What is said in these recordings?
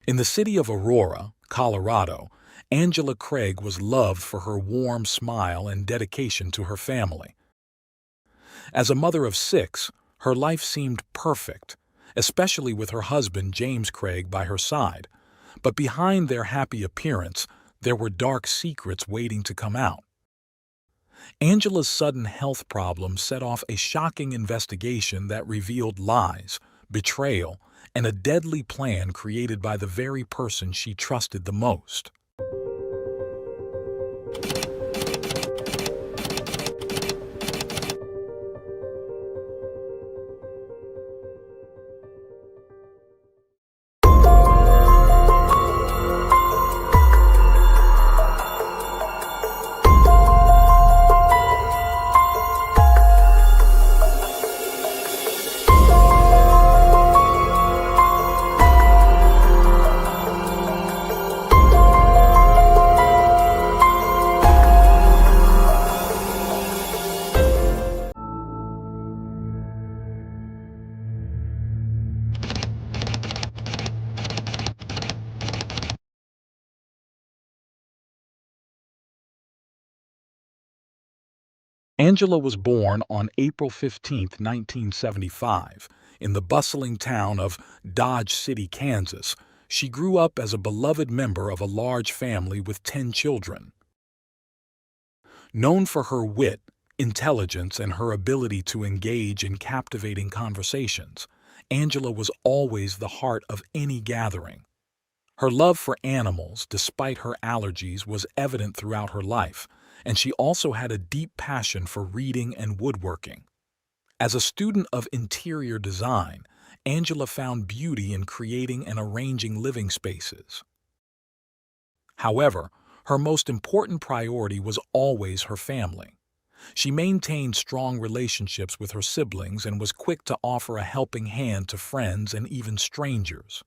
In the city of Aurora, Colorado, Angela Craig was loved for her warm smile and dedication to her family. As a mother of six, her life seemed perfect, especially with her husband James Craig by her side. But behind their happy appearance, there were dark secrets waiting to come out. Angela's sudden health problems set off a shocking investigation that revealed lies, betrayal, and a deadly plan created by the very person she trusted the most. Angela was born on April 15, 1975, in the bustling town of Dodge City, Kansas. She grew up as a beloved member of a large family with 10 children. Known for her wit, intelligence, and her ability to engage in captivating conversations, Angela was always the heart of any gathering. Her love for animals, despite her allergies, was evident throughout her life, and she also had a deep passion for reading and woodworking. As a student of interior design, Angela found beauty in creating and arranging living spaces. However, her most important priority was always her family. She maintained strong relationships with her siblings and was quick to offer a helping hand to friends and even strangers.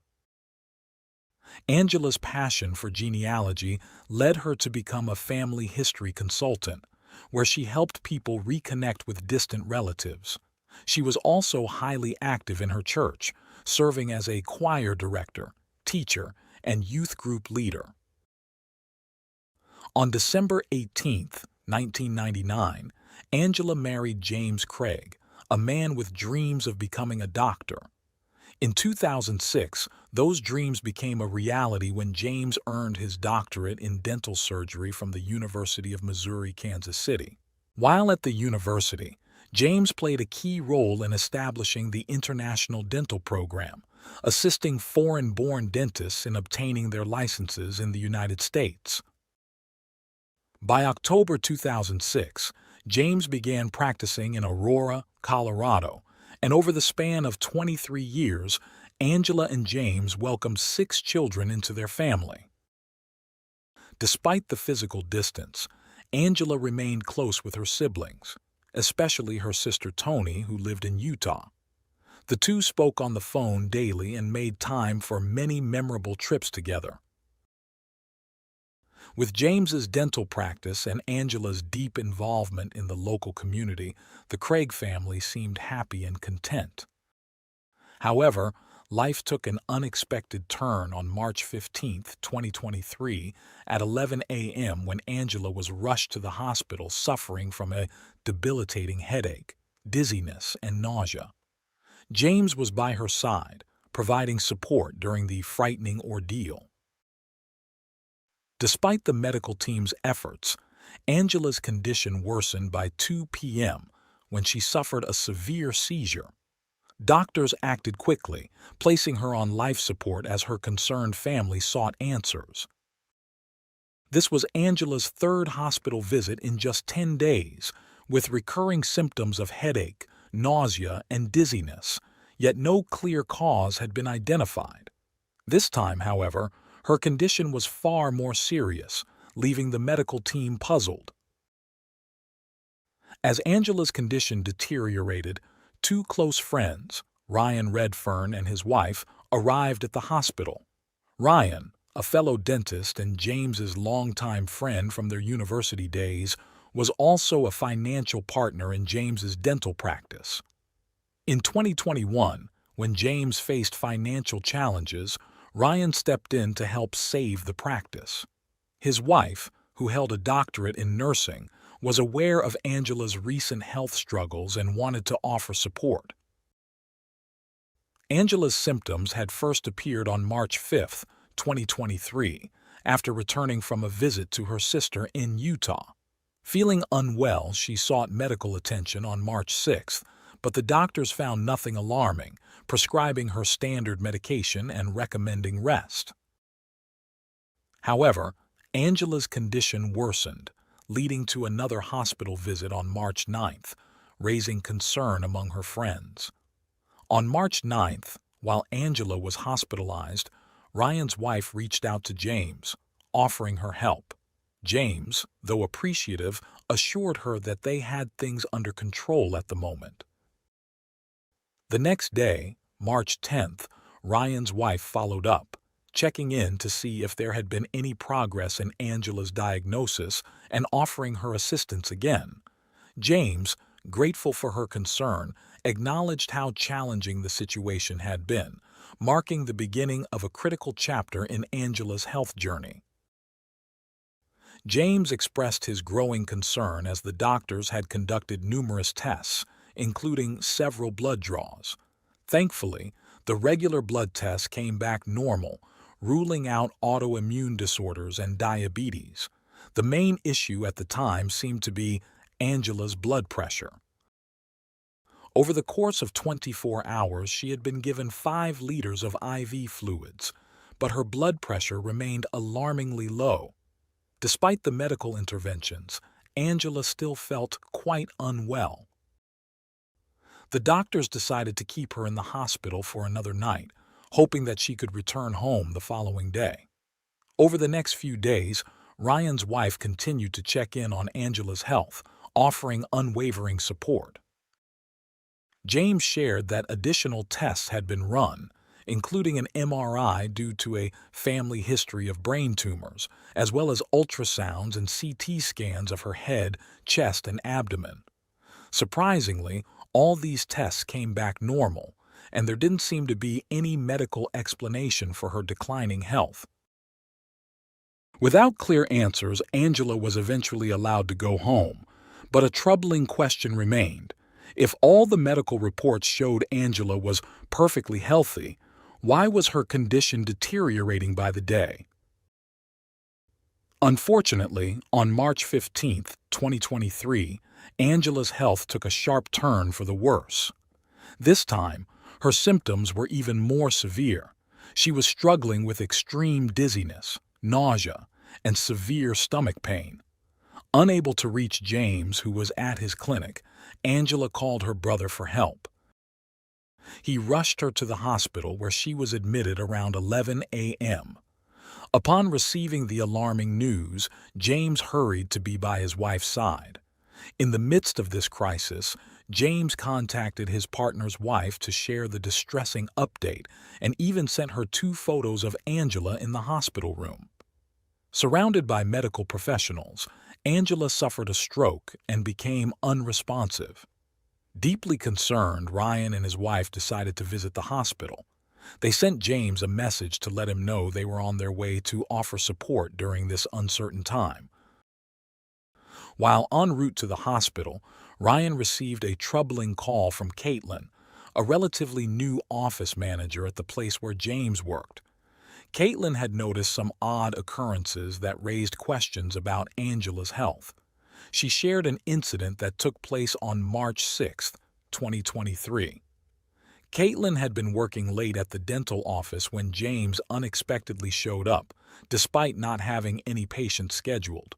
Angela's passion for genealogy led her to become a family history consultant, where she helped people reconnect with distant relatives. She was also highly active in her church, serving as a choir director, teacher, and youth group leader. On December 18, 1999, Angela married James Craig, a man with dreams of becoming a doctor. In 2006, those dreams became a reality when James earned his doctorate in dental surgery from the University of Missouri, Kansas City. While at the university, James played a key role in establishing the International Dental Program, assisting foreign-born dentists in obtaining their licenses in the United States. By October 2006, James began practicing in Aurora, Colorado, and over the span of 23 years, Angela and James welcomed 6 children into their family. Despite the physical distance, Angela remained close with her siblings, especially her sister Toni, who lived in Utah. The two spoke on the phone daily and made time for many memorable trips together. With James's dental practice and Angela's deep involvement in the local community, the Craig family seemed happy and content. However, life took an unexpected turn on March 15, 2023, at 11 a.m. when Angela was rushed to the hospital suffering from a debilitating headache, dizziness, and nausea. James was by her side, providing support during the frightening ordeal. Despite the medical team's efforts, Angela's condition worsened by 2 p.m. when she suffered a severe seizure. Doctors acted quickly, placing her on life support as her concerned family sought answers. This was Angela's 3rd hospital visit in just 10 days, with recurring symptoms of headache, nausea, and dizziness, yet no clear cause had been identified. This time, however, her condition was far more serious, leaving the medical team puzzled. As Angela's condition deteriorated, 2 close friends, Ryan Redfern and his wife, arrived at the hospital. Ryan, a fellow dentist and James's longtime friend from their university days, was also a financial partner in James's dental practice. In 2021, when James faced financial challenges, Ryan stepped in to help save the practice. His wife, who held a doctorate in nursing, was aware of Angela's recent health struggles and wanted to offer support. Angela's symptoms had first appeared on March 5, 2023, after returning from a visit to her sister in Utah. Feeling unwell, she sought medical attention on March 6, but the doctors found nothing alarming, prescribing her standard medication and recommending rest. However, Angela's condition worsened, leading to another hospital visit on March 9th, raising concern among her friends. On March 9th, while Angela was hospitalized, Ryan's wife reached out to James, offering her help. James, though appreciative, assured her that they had things under control at the moment. The next day, March 10th, Ryan's wife followed up, checking in to see if there had been any progress in Angela's diagnosis and offering her assistance again. James, grateful for her concern, acknowledged how challenging the situation had been, marking the beginning of a critical chapter in Angela's health journey. James expressed his growing concern as the doctors had conducted numerous tests, including several blood draws. Thankfully, the regular blood tests came back normal, ruling out autoimmune disorders and diabetes. The main issue at the time seemed to be Angela's blood pressure. Over the course of 24 hours, she had been given 5 liters of IV fluids, but her blood pressure remained alarmingly low. Despite the medical interventions, Angela still felt quite unwell. The doctors decided to keep her in the hospital for another night, hoping that she could return home the following day. Over the next few days, Ryan's wife continued to check in on Angela's health, offering unwavering support. James shared that additional tests had been run, including an MRI due to a family history of brain tumors, as well as ultrasounds and CT scans of her head, chest, and abdomen. Surprisingly, all these tests came back normal, and there didn't seem to be any medical explanation for her declining health. Without clear answers, Angela was eventually allowed to go home, but a troubling question remained. If all the medical reports showed Angela was perfectly healthy, why was her condition deteriorating by the day? Unfortunately, on March 15, 2023, Angela's health took a sharp turn for the worse. This time, her symptoms were even more severe. She was struggling with extreme dizziness, nausea, and severe stomach pain. Unable to reach James, who was at his clinic, Angela called her brother for help. He rushed her to the hospital, where she was admitted around 11 a.m. Upon receiving the alarming news, James hurried to be by his wife's side. In the midst of this crisis, James contacted his partner's wife to share the distressing update and even sent her 2 photos of Angela in the hospital room. Surrounded by medical professionals, Angela suffered a stroke and became unresponsive. Deeply concerned, Ryan and his wife decided to visit the hospital. They sent James a message to let him know they were on their way to offer support during this uncertain time. While en route to the hospital, Ryan received a troubling call from Caitlin, a relatively new office manager at the place where James worked. Caitlin had noticed some odd occurrences that raised questions about Angela's health. She shared an incident that took place on March 6, 2023. Caitlin had been working late at the dental office when James unexpectedly showed up, despite not having any patients scheduled.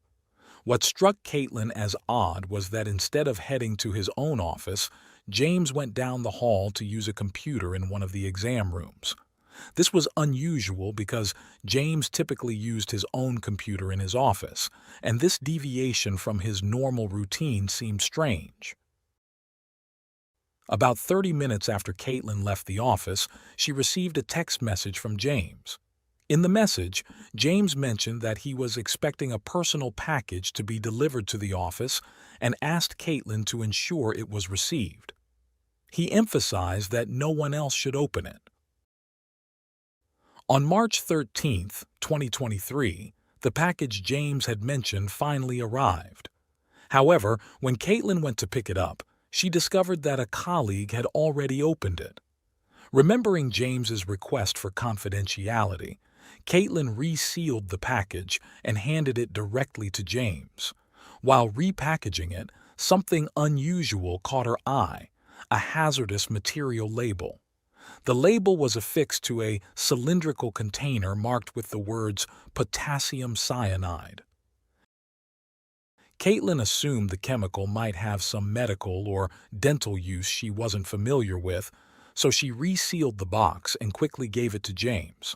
What struck Caitlin as odd was that instead of heading to his own office, James went down the hall to use a computer in one of the exam rooms. This was unusual because James typically used his own computer in his office, and this deviation from his normal routine seemed strange. About 30 minutes after Caitlin left the office, she received a text message from James. In the message, James mentioned that he was expecting a personal package to be delivered to the office and asked Caitlin to ensure it was received. He emphasized that no one else should open it. On March 13, 2023, the package James had mentioned finally arrived. However, when Caitlin went to pick it up, she discovered that a colleague had already opened it. Remembering James's request for confidentiality, Caitlin resealed the package and handed it directly to James. While repackaging it, something unusual caught her eye: a hazardous material label. The label was affixed to a cylindrical container marked with the words potassium cyanide. Caitlin assumed the chemical might have some medical or dental use she wasn't familiar with, so she resealed the box and quickly gave it to James.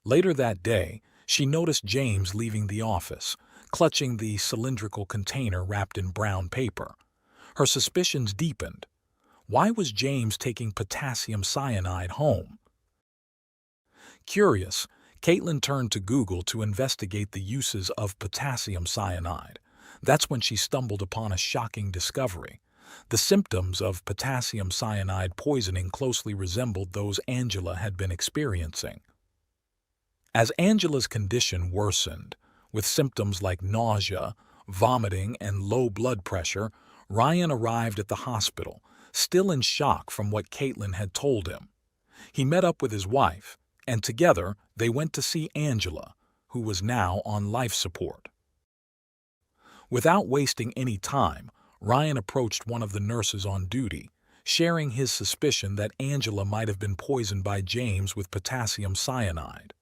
Later that day, she noticed James leaving the office, clutching the cylindrical container wrapped in brown paper. Her suspicions deepened. Why was James taking potassium cyanide home? Curious, Caitlin turned to Google to investigate the uses of potassium cyanide. That's when she stumbled upon a shocking discovery. The symptoms of potassium cyanide poisoning closely resembled those Angela had been experiencing. As Angela's condition worsened, with symptoms like nausea, vomiting, and low blood pressure, Ryan arrived at the hospital, still in shock from what Caitlin had told him. He met up with his wife, and together they went to see Angela, who was now on life support. Without wasting any time, Ryan approached one of the nurses on duty, sharing his suspicion that Angela might have been poisoned by James with potassium cyanide.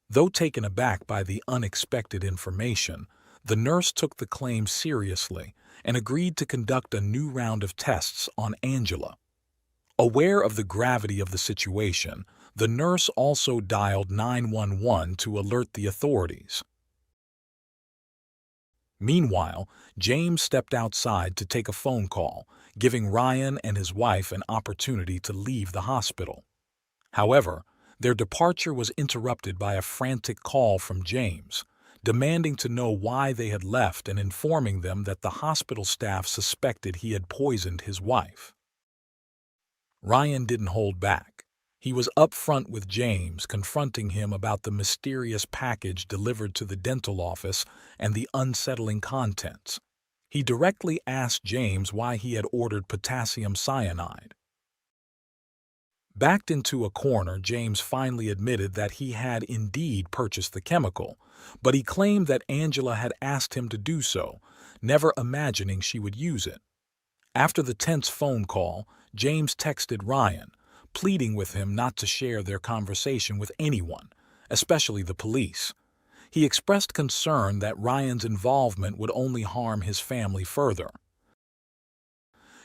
Though taken aback by the unexpected information, the nurse took the claim seriously and agreed to conduct a new round of tests on Angela. Aware of the gravity of the situation, the nurse also dialed 911 to alert the authorities. Meanwhile, James stepped outside to take a phone call, giving Ryan and his wife an opportunity to leave the hospital. However, their departure was interrupted by a frantic call from James, demanding to know why they had left and informing them that the hospital staff suspected he had poisoned his wife. Ryan didn't hold back. He was upfront with James, confronting him about the mysterious package delivered to the dental office and the unsettling contents. He directly asked James why he had ordered potassium cyanide. Backed into a corner, James finally admitted that he had indeed purchased the chemical, but he claimed that Angela had asked him to do so, never imagining she would use it. After the tense phone call, James texted Ryan, pleading with him not to share their conversation with anyone, especially the police. He expressed concern that Ryan's involvement would only harm his family further.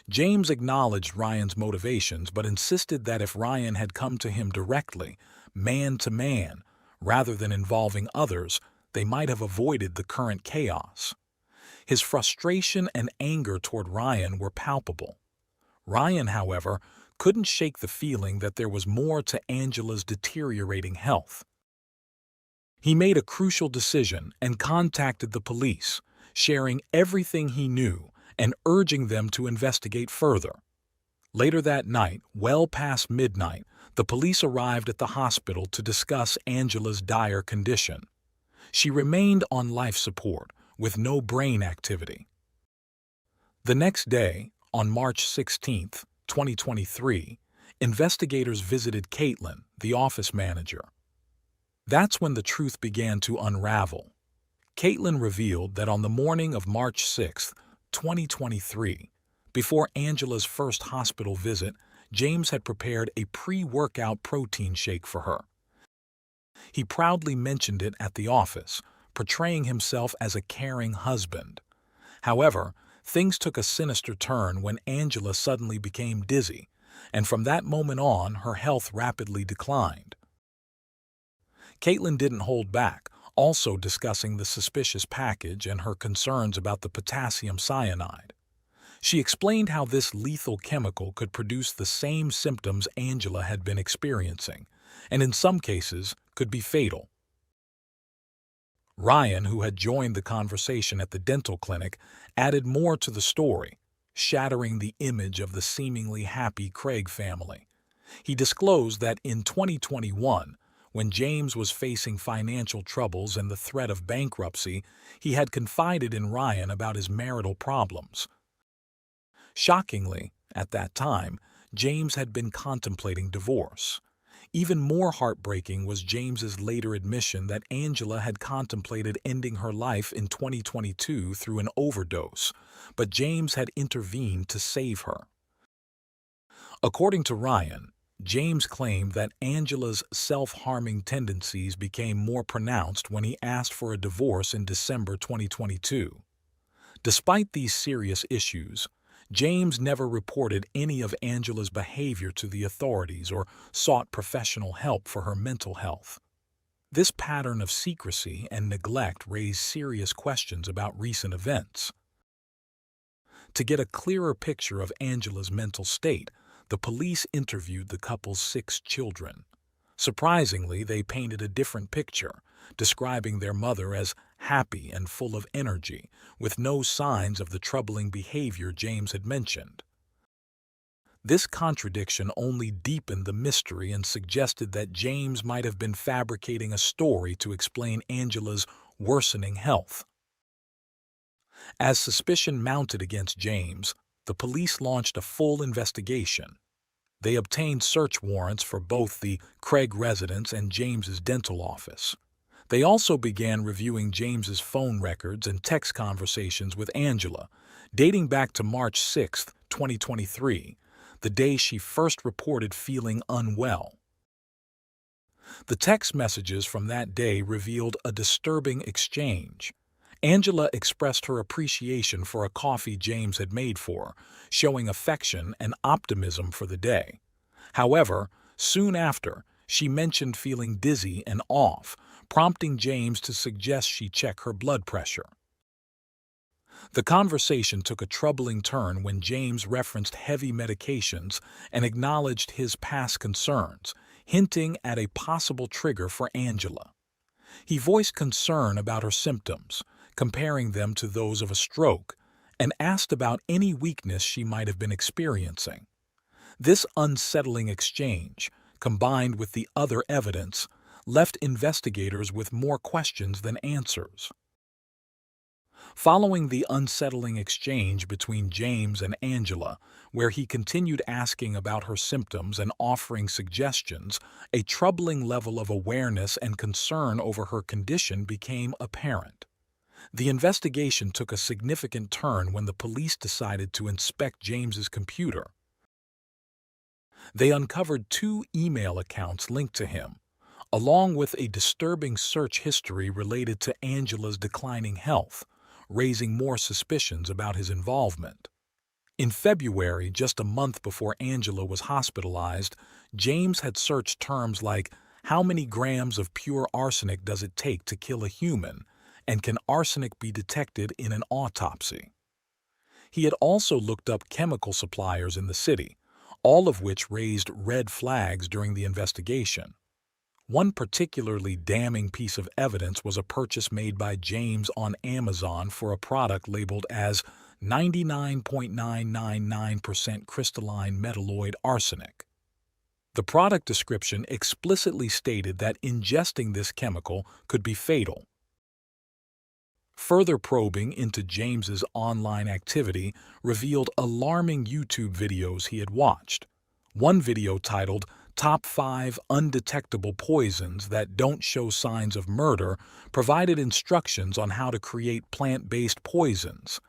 James acknowledged Ryan's motivations but insisted that if Ryan had come to him directly, man to man, rather than involving others, they might have avoided the current chaos. His frustration and anger toward Ryan were palpable. Ryan, however, couldn't shake the feeling that there was more to Angela's deteriorating health. He made a crucial decision and contacted the police, sharing everything he knew and urging them to investigate further. Later that night, well past midnight, the police arrived at the hospital to discuss Angela's dire condition. She remained on life support, with no brain activity. The next day, on March 16, 2023, investigators visited Caitlin, the office manager. That's when the truth began to unravel. Caitlin revealed that on the morning of March 6, 2023, before Angela's first hospital visit, James had prepared a pre-workout protein shake for her. He proudly mentioned it at the office, portraying himself as a caring husband. However, things took a sinister turn when Angela suddenly became dizzy, and from that moment on, her health rapidly declined. Caitlin didn't hold back, also discussing the suspicious package and her concerns about the potassium cyanide. She explained how this lethal chemical could produce the same symptoms Angela had been experiencing, and in some cases could be fatal. Ryan, who had joined the conversation at the dental clinic, added more to the story, shattering the image of the seemingly happy Craig family. He disclosed that in 2021, When James was facing financial troubles and the threat of bankruptcy, he had confided in Ryan about his marital problems. Shockingly, at that time, James had been contemplating divorce. Even more heartbreaking was James's later admission that Angela had contemplated ending her life in 2022 through an overdose, but James had intervened to save her. According to Ryan, James claimed that Angela's self-harming tendencies became more pronounced when he asked for a divorce in December 2022. Despite these serious issues, James never reported any of Angela's behavior to the authorities or sought professional help for her mental health. This pattern of secrecy and neglect raised serious questions about recent events. To get a clearer picture of Angela's mental state, the police interviewed the couple's 6 children. Surprisingly, they painted a different picture, describing their mother as happy and full of energy, with no signs of the troubling behavior James had mentioned. This contradiction only deepened the mystery and suggested that James might have been fabricating a story to explain Angela's worsening health. As suspicion mounted against James, the police launched a full investigation. They obtained search warrants for both the Craig residence and James's dental office. They also began reviewing James's phone records and text conversations with Angela, dating back to March 6, 2023, the day she first reported feeling unwell. The text messages from that day revealed a disturbing exchange. Angela expressed her appreciation for a coffee James had made for her, showing affection and optimism for the day. However, soon after, she mentioned feeling dizzy and off, prompting James to suggest she check her blood pressure. The conversation took a troubling turn when James referenced heavy medications and acknowledged his past concerns, hinting at a possible trigger for Angela. He voiced concern about her symptoms, comparing them to those of a stroke, and asked about any weakness she might have been experiencing. This unsettling exchange, combined with the other evidence, left investigators with more questions than answers. Following the unsettling exchange between James and Angela, where he continued asking about her symptoms and offering suggestions, a troubling level of awareness and concern over her condition became apparent. The investigation took a significant turn when the police decided to inspect James's computer. They uncovered 2 email accounts linked to him, along with a disturbing search history related to Angela's declining health, raising more suspicions about his involvement. In February, just a month before Angela was hospitalized, James had searched terms like, "How many grams of pure arsenic does it take to kill a human?" and "Can arsenic be detected in an autopsy?" He had also looked up chemical suppliers in the city, all of which raised red flags during the investigation. One particularly damning piece of evidence was a purchase made by James on Amazon for a product labeled as 99.999% crystalline metalloid arsenic. The product description explicitly stated that ingesting this chemical could be fatal. Further probing into James's online activity revealed alarming YouTube videos he had watched. One video titled "Top 5 Undetectable Poisons That Don't Show Signs of Murder" provided instructions on how to create plant-based poisons.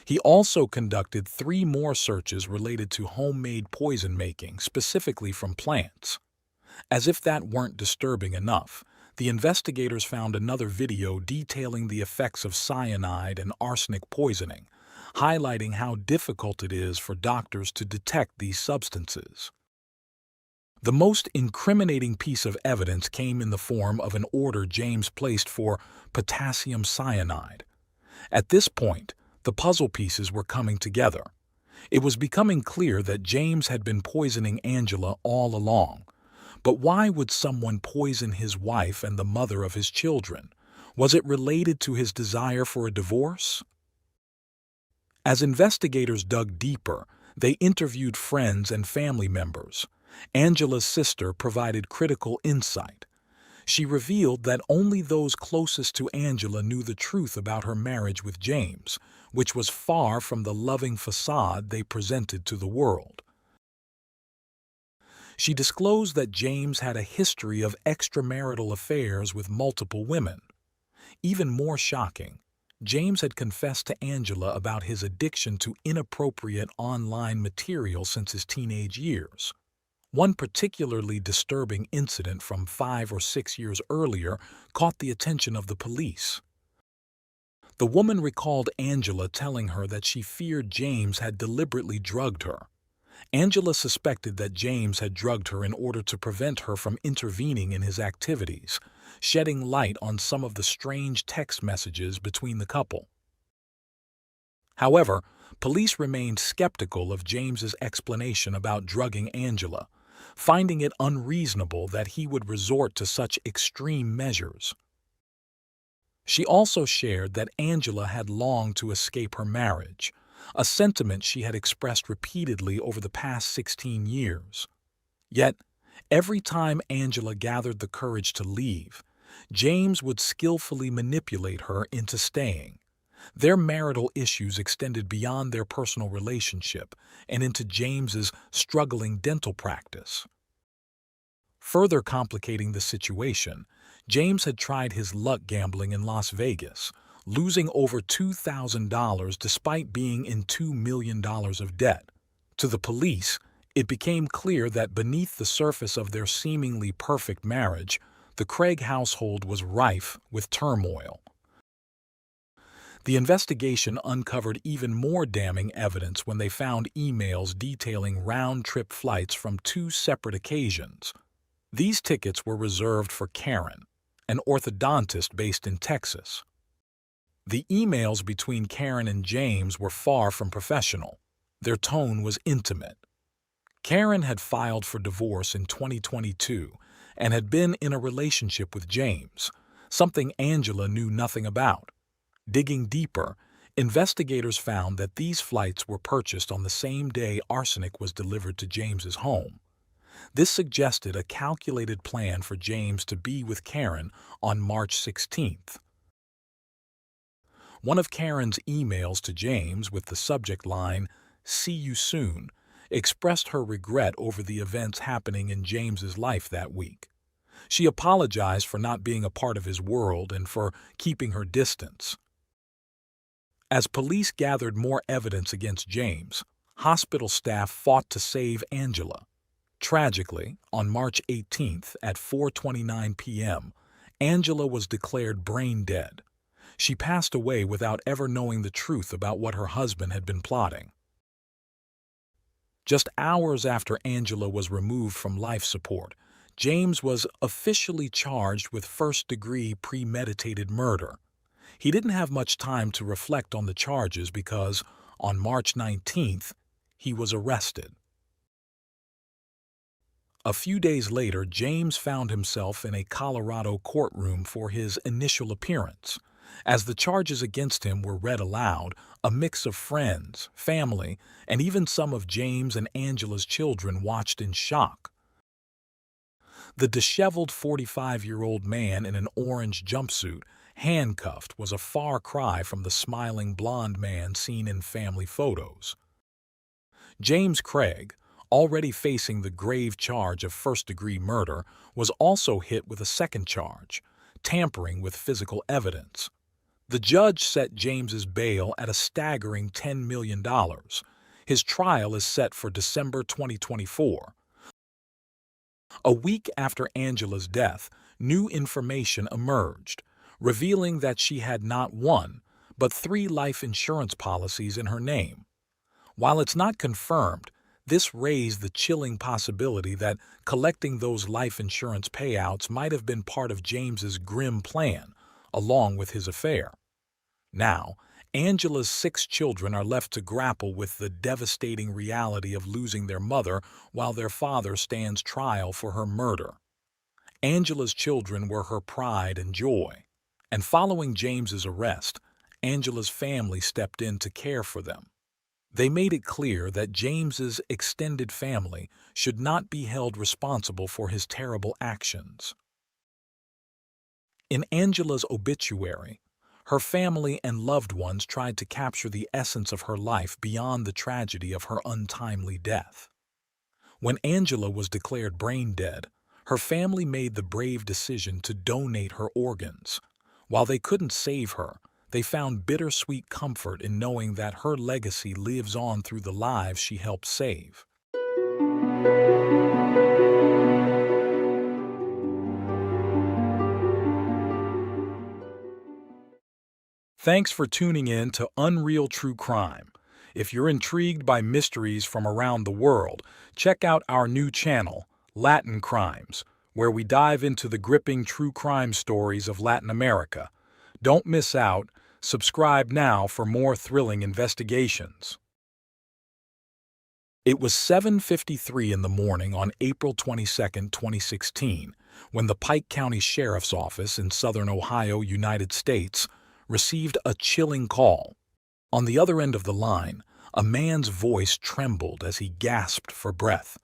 He also conducted 3 more searches related to homemade poison making, specifically from plants. As if that weren't disturbing enough, the investigators found another video detailing the effects of cyanide and arsenic poisoning, highlighting how difficult it is for doctors to detect these substances. The most incriminating piece of evidence came in the form of an order James placed for potassium cyanide. At this point, the puzzle pieces were coming together. It was becoming clear that James had been poisoning Angela all along. But why would someone poison his wife and the mother of his children? Was it related to his desire for a divorce? As investigators dug deeper, they interviewed friends and family members. Angela's sister provided critical insight. She revealed that only those closest to Angela knew the truth about her marriage with James, which was far from the loving facade they presented to the world. She disclosed that James had a history of extramarital affairs with multiple women. Even more shocking, James had confessed to Angela about his addiction to inappropriate online material since his teenage years. One particularly disturbing incident from 5 or 6 years earlier caught the attention of the police. The woman recalled Angela telling her that she feared James had deliberately drugged her. Angela suspected that James had drugged her in order to prevent her from intervening in his activities, shedding light on some of the strange text messages between the couple. However, police remained skeptical of James's explanation about drugging Angela, finding it unreasonable that he would resort to such extreme measures. She also shared that Angela had longed to escape her marriage, a sentiment she had expressed repeatedly over the past 16 years. Yet, every time Angela gathered the courage to leave, James would skillfully manipulate her into staying. Their marital issues extended beyond their personal relationship and into James's struggling dental practice. Further complicating the situation, James had tried his luck gambling in Las Vegas, losing over $2,000 despite being in $2 million of debt. To the police, it became clear that beneath the surface of their seemingly perfect marriage, the Craig household was rife with turmoil. The investigation uncovered even more damning evidence when they found emails detailing round-trip flights from 2 separate occasions. These tickets were reserved for Karen, an orthodontist based in Texas. The emails between Karen and James were far from professional. Their tone was intimate. Karen had filed for divorce in 2022 and had been in a relationship with James, something Angela knew nothing about. Digging deeper, investigators found that these flights were purchased on the same day arsenic was delivered to James's home. This suggested a calculated plan for James to be with Karen on March 16th. One of Karen's emails to James with the subject line, "See you soon," expressed her regret over the events happening in James's life that week. She apologized for not being a part of his world and for keeping her distance. As police gathered more evidence against James, hospital staff fought to save Angela. Tragically, on March 18th at 4:29 p.m., Angela was declared brain dead. She passed away without ever knowing the truth about what her husband had been plotting. Just hours after Angela was removed from life support, James was officially charged with first-degree premeditated murder. He didn't have much time to reflect on the charges because, on March 19th, he was arrested. A few days later, James found himself in a Colorado courtroom for his initial appearance. As the charges against him were read aloud, a mix of friends, family, and even some of James and Angela's children watched in shock. The disheveled 45-year-old man in an orange jumpsuit, handcuffed, was a far cry from the smiling blonde man seen in family photos. James Craig, already facing the grave charge of first-degree murder, was also hit with a second charge, tampering with physical evidence. The judge set James's bail at a staggering $10 million. His trial is set for December 2024. A week after Angela's death, new information emerged, revealing that she had not one, but 3 life insurance policies in her name. While it's not confirmed, this raised the chilling possibility that collecting those life insurance payouts might have been part of James's grim plan, along with his affair. Now, Angela's 6 children are left to grapple with the devastating reality of losing their mother while their father stands trial for her murder. Angela's children were her pride and joy, and following James's arrest, Angela's family stepped in to care for them. They made it clear that James's extended family should not be held responsible for his terrible actions. In Angela's obituary, her family and loved ones tried to capture the essence of her life beyond the tragedy of her untimely death. When Angela was declared brain dead, her family made the brave decision to donate her organs. While they couldn't save her, they found bittersweet comfort in knowing that her legacy lives on through the lives she helped save. Thanks for tuning in to Unreal True Crime. If you're intrigued by mysteries from around the world, check out our new channel, Latin Crimes, where we dive into the gripping true crime stories of Latin America. Don't miss out. Subscribe now for more thrilling investigations. It was 7:53 in the morning on April 22, 2016, when the Pike County Sheriff's Office in southern Ohio, United States, received a chilling call. On the other end of the line, a man's voice trembled as he gasped for breath.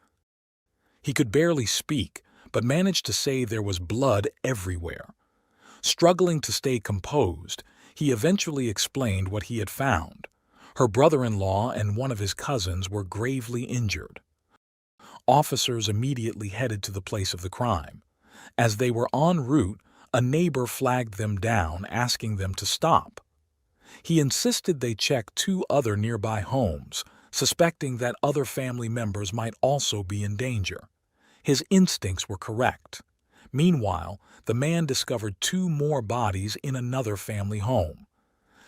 He could barely speak, but managed to say there was blood everywhere. Struggling to stay composed, he eventually explained what he had found. Her brother-in-law and one of his cousins were gravely injured. Officers immediately headed to the place of the crime. As they were en route, a neighbor flagged them down, asking them to stop. He insisted they check 2 other nearby homes, suspecting that other family members might also be in danger. His instincts were correct. Meanwhile, the man discovered 2 more bodies in another family home.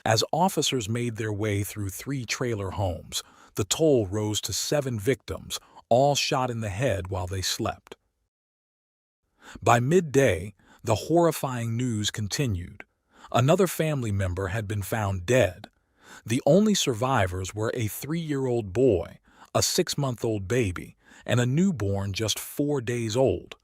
As officers made their way through 3 trailer homes, the toll rose to 7 victims, all shot in the head while they slept. By midday, the horrifying news continued. Another family member had been found dead. The only survivors were a 3-year-old boy, a 6-month-old baby, and a newborn just 4 days old.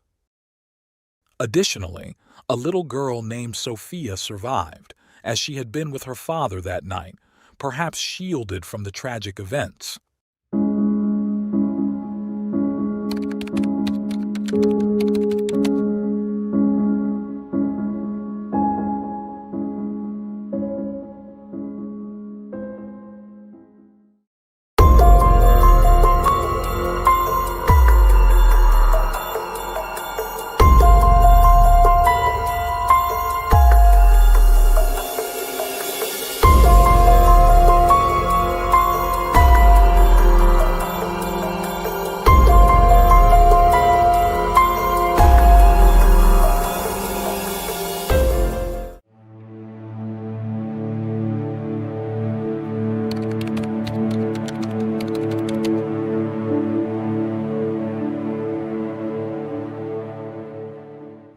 Additionally, a little girl named Sophia survived, as she had been with her father that night, perhaps shielded from the tragic events.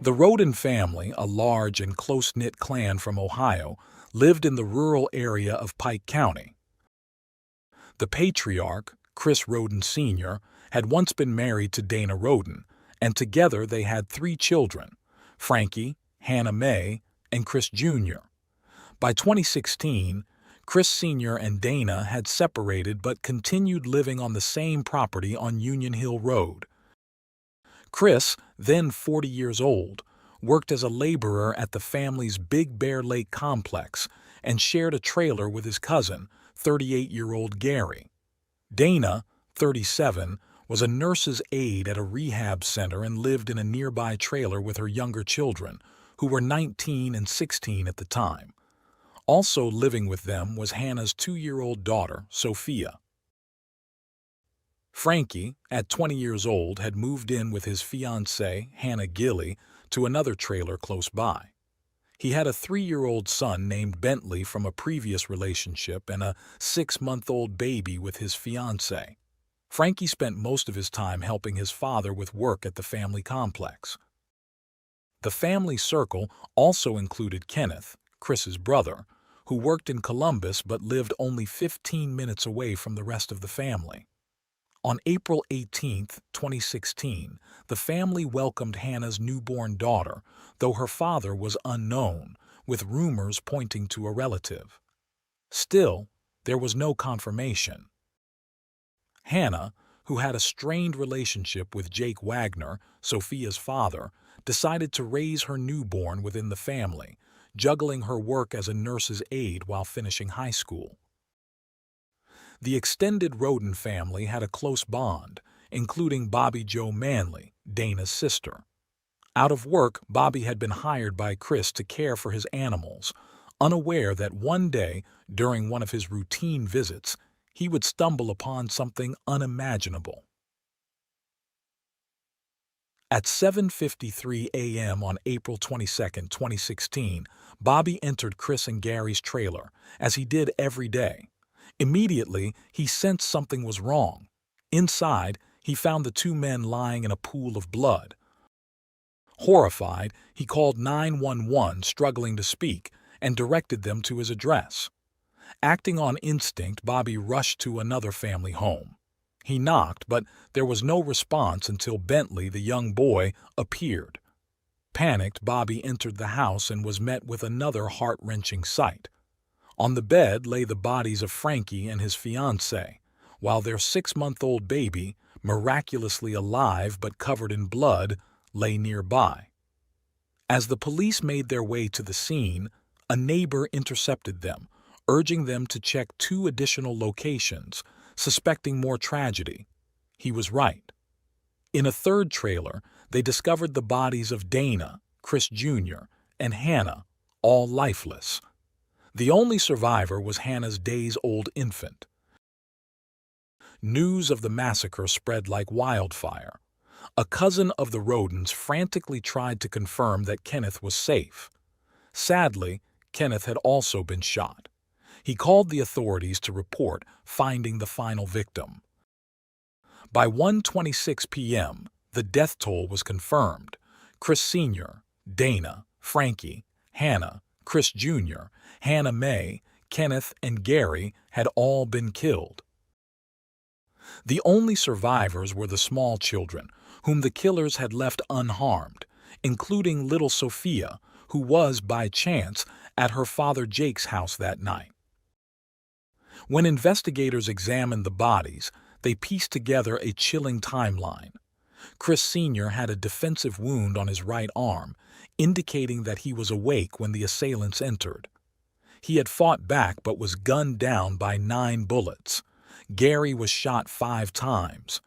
The Roden family, a large and close-knit clan from Ohio, lived in the rural area of Pike County. The patriarch, Chris Roden Sr., had once been married to Dana Roden, and together they had 3 children, Frankie, Hannah Mae, and Chris Jr. By 2016, Chris Sr. and Dana had separated but continued living on the same property on Union Hill Road. Chris, then 40 years old, worked as a laborer at the family's Big Bear Lake complex and shared a trailer with his cousin, 38-year-old Gary. Dana, 37, was a nurse's aide at a rehab center and lived in a nearby trailer with her younger children, who were 19 and 16 at the time. Also living with them was Hannah's 2-year-old daughter, Sophia. Frankie, at 20 years old, had moved in with his fiancée, Hannah Gilley, to another trailer close by. He had a 3-year-old son named Bentley from a previous relationship and a 6-month-old baby with his fiancée. Frankie spent most of his time helping his father with work at the family complex. The family circle also included Kenneth, Chris's brother, who worked in Columbus but lived only 15 minutes away from the rest of the family. On April 18, 2016, the family welcomed Hannah's newborn daughter, though her father was unknown, with rumors pointing to a relative. Still, there was no confirmation. Hannah, who had a strained relationship with Jake Wagner, Sophia's father, decided to raise her newborn within the family, juggling her work as a nurse's aide while finishing high school. The extended Roden family had a close bond, including Bobby Jo Manley, Dana's sister. Out of work, Bobby had been hired by Chris to care for his animals, unaware that one day, during one of his routine visits, he would stumble upon something unimaginable. At 7:53 a.m. on April 22, 2016, Bobby entered Chris and Gary's trailer, as he did every day. Immediately, he sensed something was wrong. Inside, he found the two men lying in a pool of blood. Horrified, he called 911, struggling to speak, and directed them to his address. Acting on instinct, Bobby rushed to another family home. He knocked, but there was no response until Bentley, the young boy, appeared. Panicked, Bobby entered the house and was met with another heart-wrenching sight. On the bed lay the bodies of Frankie and his fiancée, while their 6-month-old baby, miraculously alive but covered in blood, lay nearby. As the police made their way to the scene, a neighbor intercepted them, urging them to check 2 additional locations, suspecting more tragedy. He was right. In a third trailer, they discovered the bodies of Dana, Chris Jr., and Hannah, all lifeless. The only survivor was Hannah's days-old infant. News of the massacre spread like wildfire. A cousin of the Rodens frantically tried to confirm that Kenneth was safe. Sadly, Kenneth had also been shot. He called the authorities to report finding the final victim. By 1:26 p.m., the death toll was confirmed. Chris Sr., Dana, Frankie, Hannah, Chris Jr., Hannah Mae, Kenneth, and Gary had all been killed. The only survivors were the small children, whom the killers had left unharmed, including little Sophia, who was, by chance, at her father Jake's house that night. When investigators examined the bodies, they pieced together a chilling timeline. Chris Sr. had a defensive wound on his right arm, indicating that he was awake when the assailants entered. He had fought back but was gunned down by 9 bullets. Gary was shot 5 times.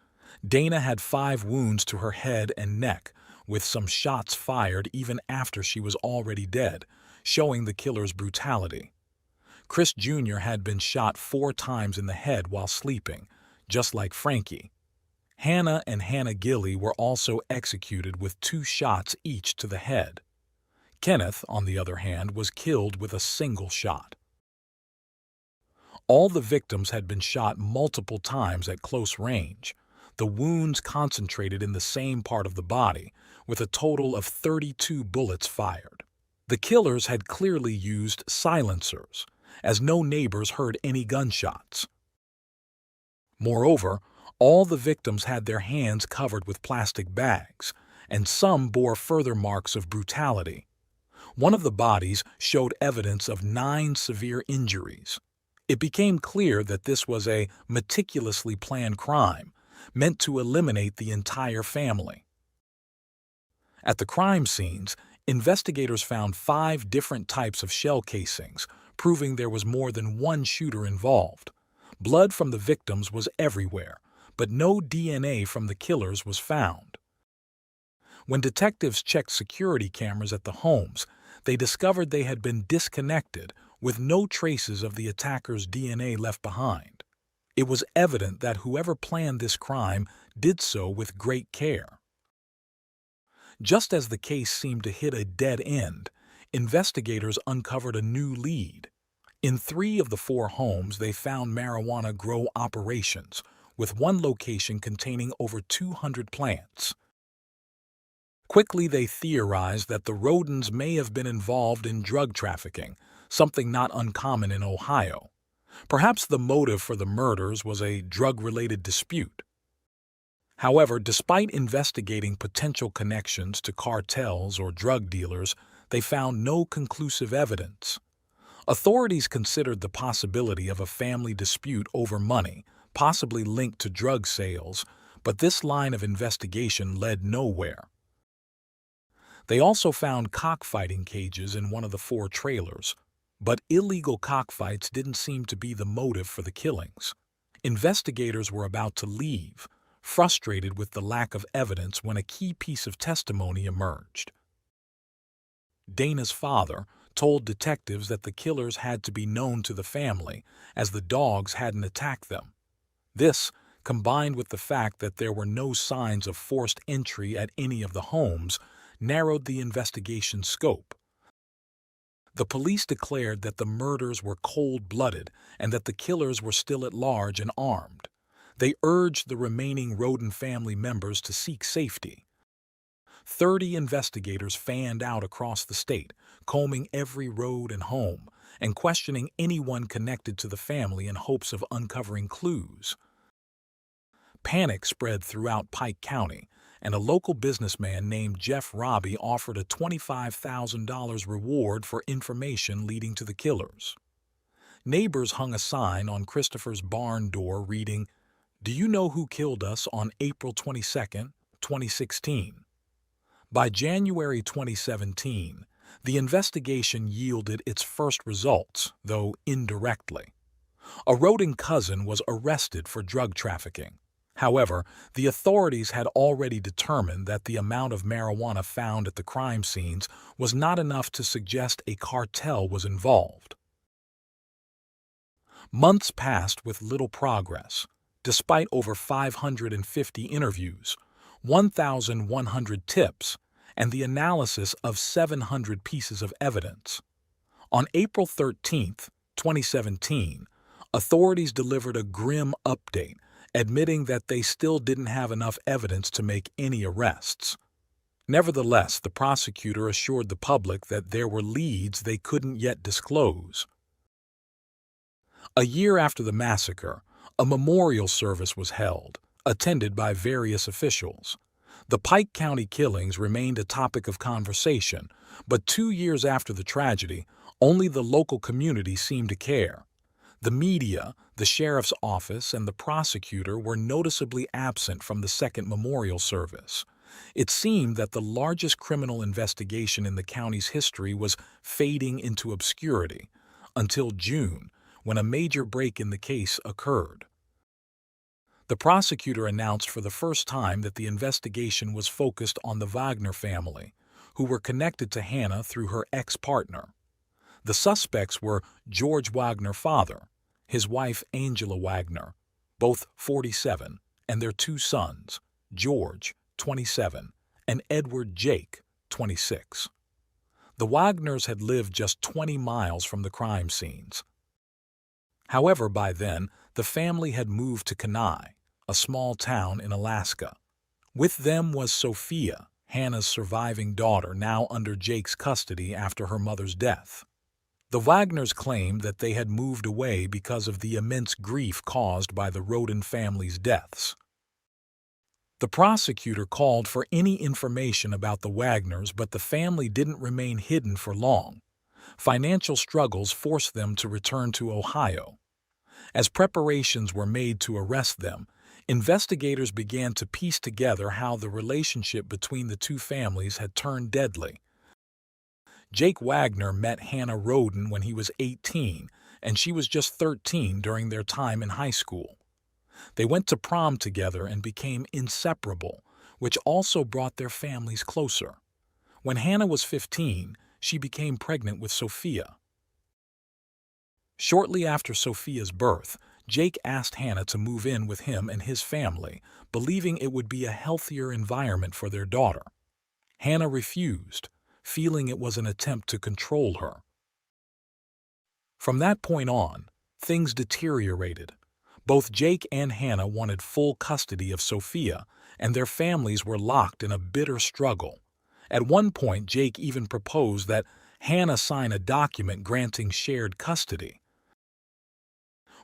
Dana had 5 wounds to her head and neck, with some shots fired even after she was already dead, showing the killer's brutality. Chris Jr. had been shot 4 times in the head while sleeping, just like Frankie. Hannah and Hannah Gilley were also executed with 2 shots each to the head. Kenneth, on the other hand, was killed with a single shot. All the victims had been shot multiple times at close range. The wounds concentrated in the same part of the body, with a total of 32 bullets fired. The killers had clearly used silencers, as no neighbors heard any gunshots. Moreover, all the victims had their hands covered with plastic bags, and some bore further marks of brutality. One of the bodies showed evidence of 9 severe injuries. It became clear that this was a meticulously planned crime, meant to eliminate the entire family. At the crime scenes, investigators found 5 different types of shell casings, proving there was more than one shooter involved. Blood from the victims was everywhere, but no DNA from the killers was found. When detectives checked security cameras at the homes, they discovered they had been disconnected, with no traces of the attacker's DNA left behind. It was evident that whoever planned this crime did so with great care. Just as the case seemed to hit a dead end, investigators uncovered a new lead. In 3 of the 4 homes, they found marijuana grow operations, with one location containing over 200 plants. Quickly, they theorized that the Rodens may have been involved in drug trafficking, something not uncommon in Ohio. Perhaps the motive for the murders was a drug-related dispute. However, despite investigating potential connections to cartels or drug dealers, they found no conclusive evidence. Authorities considered the possibility of a family dispute over money, possibly linked to drug sales, but this line of investigation led nowhere. They also found cockfighting cages in one of the 4 trailers, but illegal cockfights didn't seem to be the motive for the killings. Investigators were about to leave, frustrated with the lack of evidence when a key piece of testimony emerged. Dana's father told detectives that the killers had to be known to the family, as the dogs hadn't attacked them. This, combined with the fact that there were no signs of forced entry at any of the homes, narrowed the investigation's scope. The police declared that the murders were cold-blooded and that the killers were still at large and armed. They urged the remaining Rhoden family members to seek safety. 30 investigators fanned out across the state, combing every road and home, and questioning anyone connected to the family in hopes of uncovering clues. Panic spread throughout Pike County, and a local businessman named Jeff Robbie offered a $25,000 reward for information leading to the killers. Neighbors hung a sign on Christopher's barn door reading, "Do you know who killed us on April 22, 2016? By January 2017, the investigation yielded its first results, though indirectly. A Rhoden cousin was arrested for drug trafficking. However, the authorities had already determined that the amount of marijuana found at the crime scenes was not enough to suggest a cartel was involved. Months passed with little progress, despite over 550 interviews, 1,100 tips, and the analysis of 700 pieces of evidence. On April 13, 2017, authorities delivered a grim update, admitting that they still didn't have enough evidence to make any arrests. Nevertheless, the prosecutor assured the public that there were leads they couldn't yet disclose. A year after the massacre, a memorial service was held, attended by various officials. The Pike County killings remained a topic of conversation, but 2 years after the tragedy, only the local community seemed to care. The media, the sheriff's office, and the prosecutor were noticeably absent from the second memorial service. It seemed that the largest criminal investigation in the county's history was fading into obscurity, until June, when a major break in the case occurred. The prosecutor announced for the first time that the investigation was focused on the Wagner family, who were connected to Hannah through her ex-partner. The suspects were George Wagner father, his wife Angela Wagner, both 47, and their 2 sons, George, 27, and Edward Jake, 26. The Wagners had lived just 20 miles from the crime scenes. However, by then, the family had moved to Kenai, a small town in Alaska. With them was Sophia, Hannah's surviving daughter, now under Jake's custody after her mother's death. The Wagners claimed that they had moved away because of the immense grief caused by the Rhoden family's deaths. The prosecutor called for any information about the Wagners, but the family didn't remain hidden for long. Financial struggles forced them to return to Ohio. As preparations were made to arrest them, investigators began to piece together how the relationship between the 2 families had turned deadly. Jake Wagner met Hannah Rhoden when he was 18, and she was just 13 during their time in high school. They went to prom together and became inseparable, which also brought their families closer. When Hannah was 15, she became pregnant with Sophia. Shortly after Sophia's birth, Jake asked Hannah to move in with him and his family, believing it would be a healthier environment for their daughter. Hannah refused, feeling it was an attempt to control her. From that point on, things deteriorated. Both Jake and Hannah wanted full custody of Sophia, and their families were locked in a bitter struggle. At one point, Jake even proposed that Hannah sign a document granting shared custody.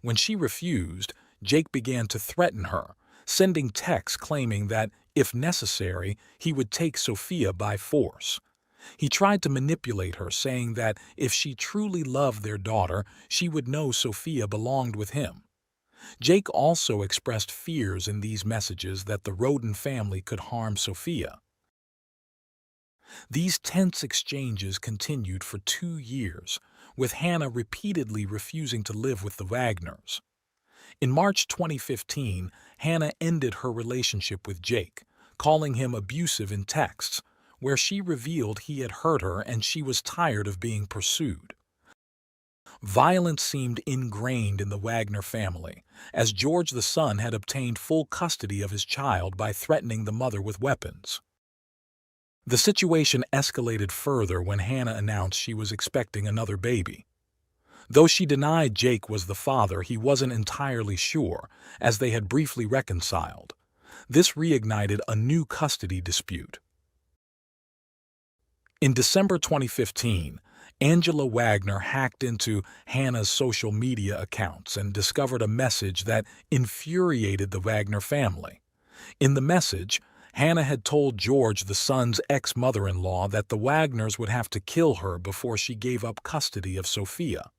When she refused, Jake began to threaten her, sending texts claiming that, if necessary, he would take Sophia by force. He tried to manipulate her, saying that if she truly loved their daughter, she would know Sophia belonged with him. Jake also expressed fears in these messages that the Rhoden family could harm Sophia. These tense exchanges continued for 2 years, with Hannah repeatedly refusing to live with the Wagners. In March 2015, Hannah ended her relationship with Jake, calling him abusive in texts, where she revealed he had hurt her and she was tired of being pursued. Violence seemed ingrained in the Wagner family, as George the son had obtained full custody of his child by threatening the mother with weapons. The situation escalated further when Hannah announced she was expecting another baby. Though she denied Jake was the father, he wasn't entirely sure, as they had briefly reconciled. This reignited a new custody dispute. In December 2015, Angela Wagner hacked into Hannah's social media accounts and discovered a message that infuriated the Wagner family. In the message, Hannah had told George the son's ex-mother-in-law that the Wagners would have to kill her before she gave up custody of Sophia.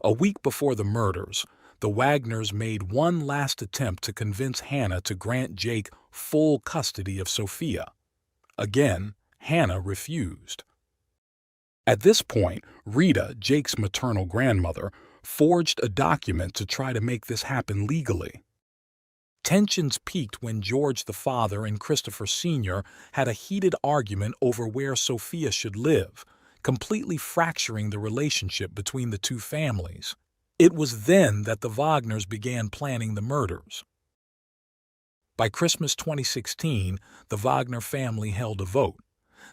A week before the murders, the Wagners made one last attempt to convince Hannah to grant Jake full custody of Sophia. Again, Hannah refused. At this point, Rita, Jake's maternal grandmother, forged a document to try to make this happen legally. Tensions peaked when George the father and Christopher Sr. had a heated argument over where Sophia should live, completely fracturing the relationship between the two families. It was then that the Wagners began planning the murders. By Christmas 2016, the Wagner family held a vote.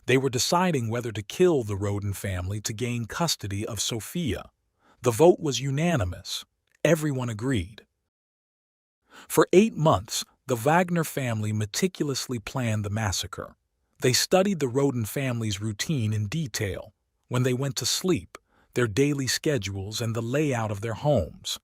They were deciding whether to kill the Roden family to gain custody of Sophia. The vote was unanimous. Everyone agreed. For 8 months, the Wagner family meticulously planned the massacre. They studied the Roden family's routine in detail, when they went to sleep, their daily schedules, and the layout of their homes.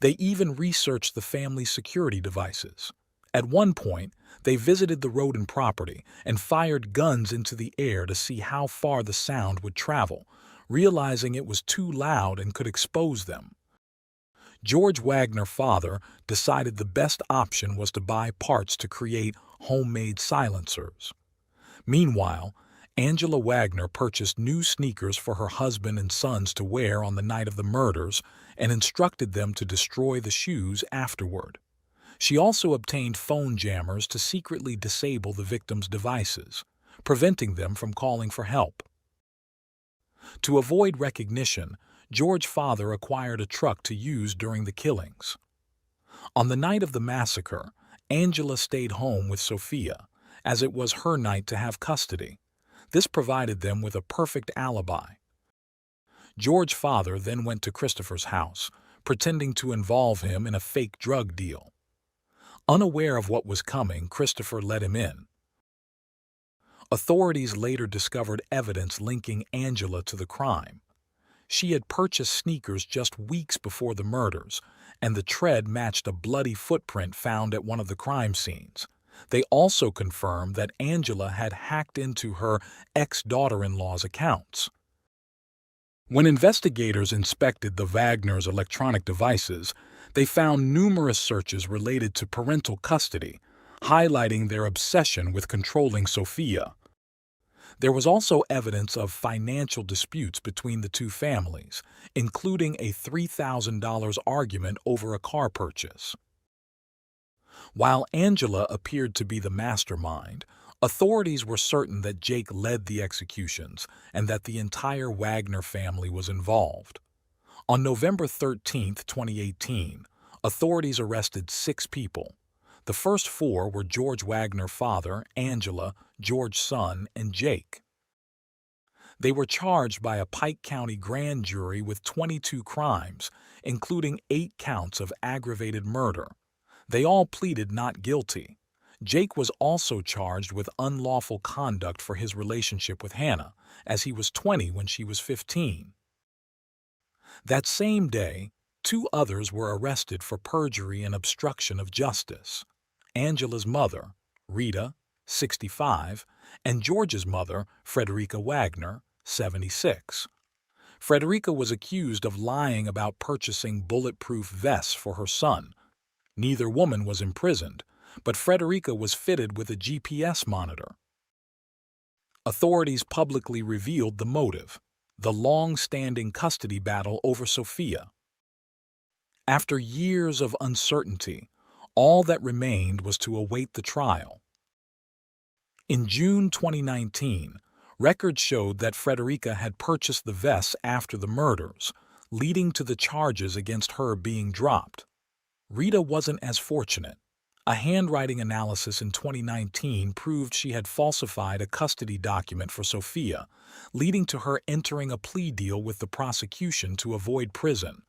They even researched the family's security devices. At one point, they visited the Roden property and fired guns into the air to see how far the sound would travel, realizing it was too loud and could expose them. George Wagner father decided the best option was to buy parts to create homemade silencers. Meanwhile, Angela Wagner purchased new sneakers for her husband and sons to wear on the night of the murders and instructed them to destroy the shoes afterward. She also obtained phone jammers to secretly disable the victims' devices, preventing them from calling for help. To avoid recognition, George's father acquired a truck to use during the killings. On the night of the massacre, Angela stayed home with Sophia, as it was her night to have custody. This provided them with a perfect alibi. George's father then went to Christopher's house, pretending to involve him in a fake drug deal. Unaware of what was coming, Christopher let him in. Authorities later discovered evidence linking Angela to the crime. She had purchased sneakers just weeks before the murders, and the tread matched a bloody footprint found at one of the crime scenes. They also confirmed that Angela had hacked into her ex-daughter-in-law's accounts. When investigators inspected the Wagners' electronic devices, they found numerous searches related to parental custody, highlighting their obsession with controlling Sophia. There was also evidence of financial disputes between the two families, including a $3,000 argument over a car purchase. While Angela appeared to be the mastermind, authorities were certain that Jake led the executions and that the entire Wagner family was involved. On November 13, 2018, authorities arrested 6 people. The first 4 were George Wagner father, Angela, George's son, and Jake. They were charged by a Pike County grand jury with 22 crimes, including 8 counts of aggravated murder. They all pleaded not guilty. Jake was also charged with unlawful conduct for his relationship with Hannah, as he was 20 when she was 15. That same day, 2 others were arrested for perjury and obstruction of justice. Angela's mother, Rita, 65, and George's mother, Frederica Wagner, 76. Frederica was accused of lying about purchasing bulletproof vests for her son. Neither woman was imprisoned, but Frederica was fitted with a GPS monitor. Authorities publicly revealed the motive: the long-standing custody battle over Sophia. After years of uncertainty, all that remained was to await the trial. In June 2019, records showed that Frederica had purchased the vests after the murders, leading to the charges against her being dropped. Rita wasn't as fortunate. A handwriting analysis in 2019 proved she had falsified a custody document for Sophia, leading to her entering a plea deal with the prosecution to avoid prison.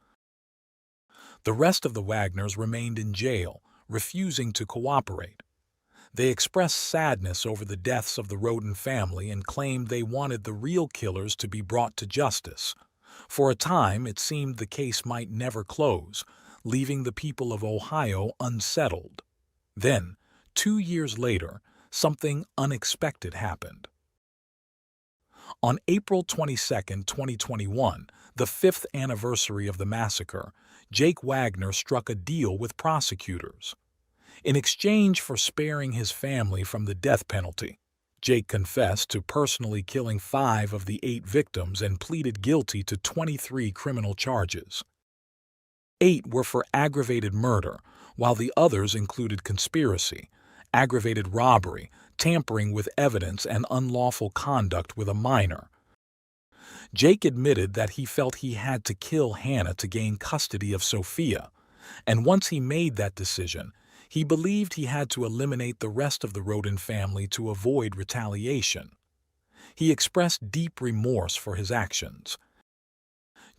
The rest of the Wagners remained in jail, refusing to cooperate. They expressed sadness over the deaths of the Rhoden family and claimed they wanted the real killers to be brought to justice. For a time, it seemed the case might never close, leaving the people of Ohio unsettled. Then, 2 years later, something unexpected happened. On April 22, 2021, the 5th anniversary of the massacre, Jake Wagner struck a deal with prosecutors. In exchange for sparing his family from the death penalty, Jake confessed to personally killing 5 of the 8 victims and pleaded guilty to 23 criminal charges. 8 were for aggravated murder, while the others included conspiracy, aggravated robbery, tampering with evidence, and unlawful conduct with a minor. Jake admitted that he felt he had to kill Hannah to gain custody of Sophia, and once he made that decision, he believed he had to eliminate the rest of the Rhoden family to avoid retaliation. He expressed deep remorse for his actions.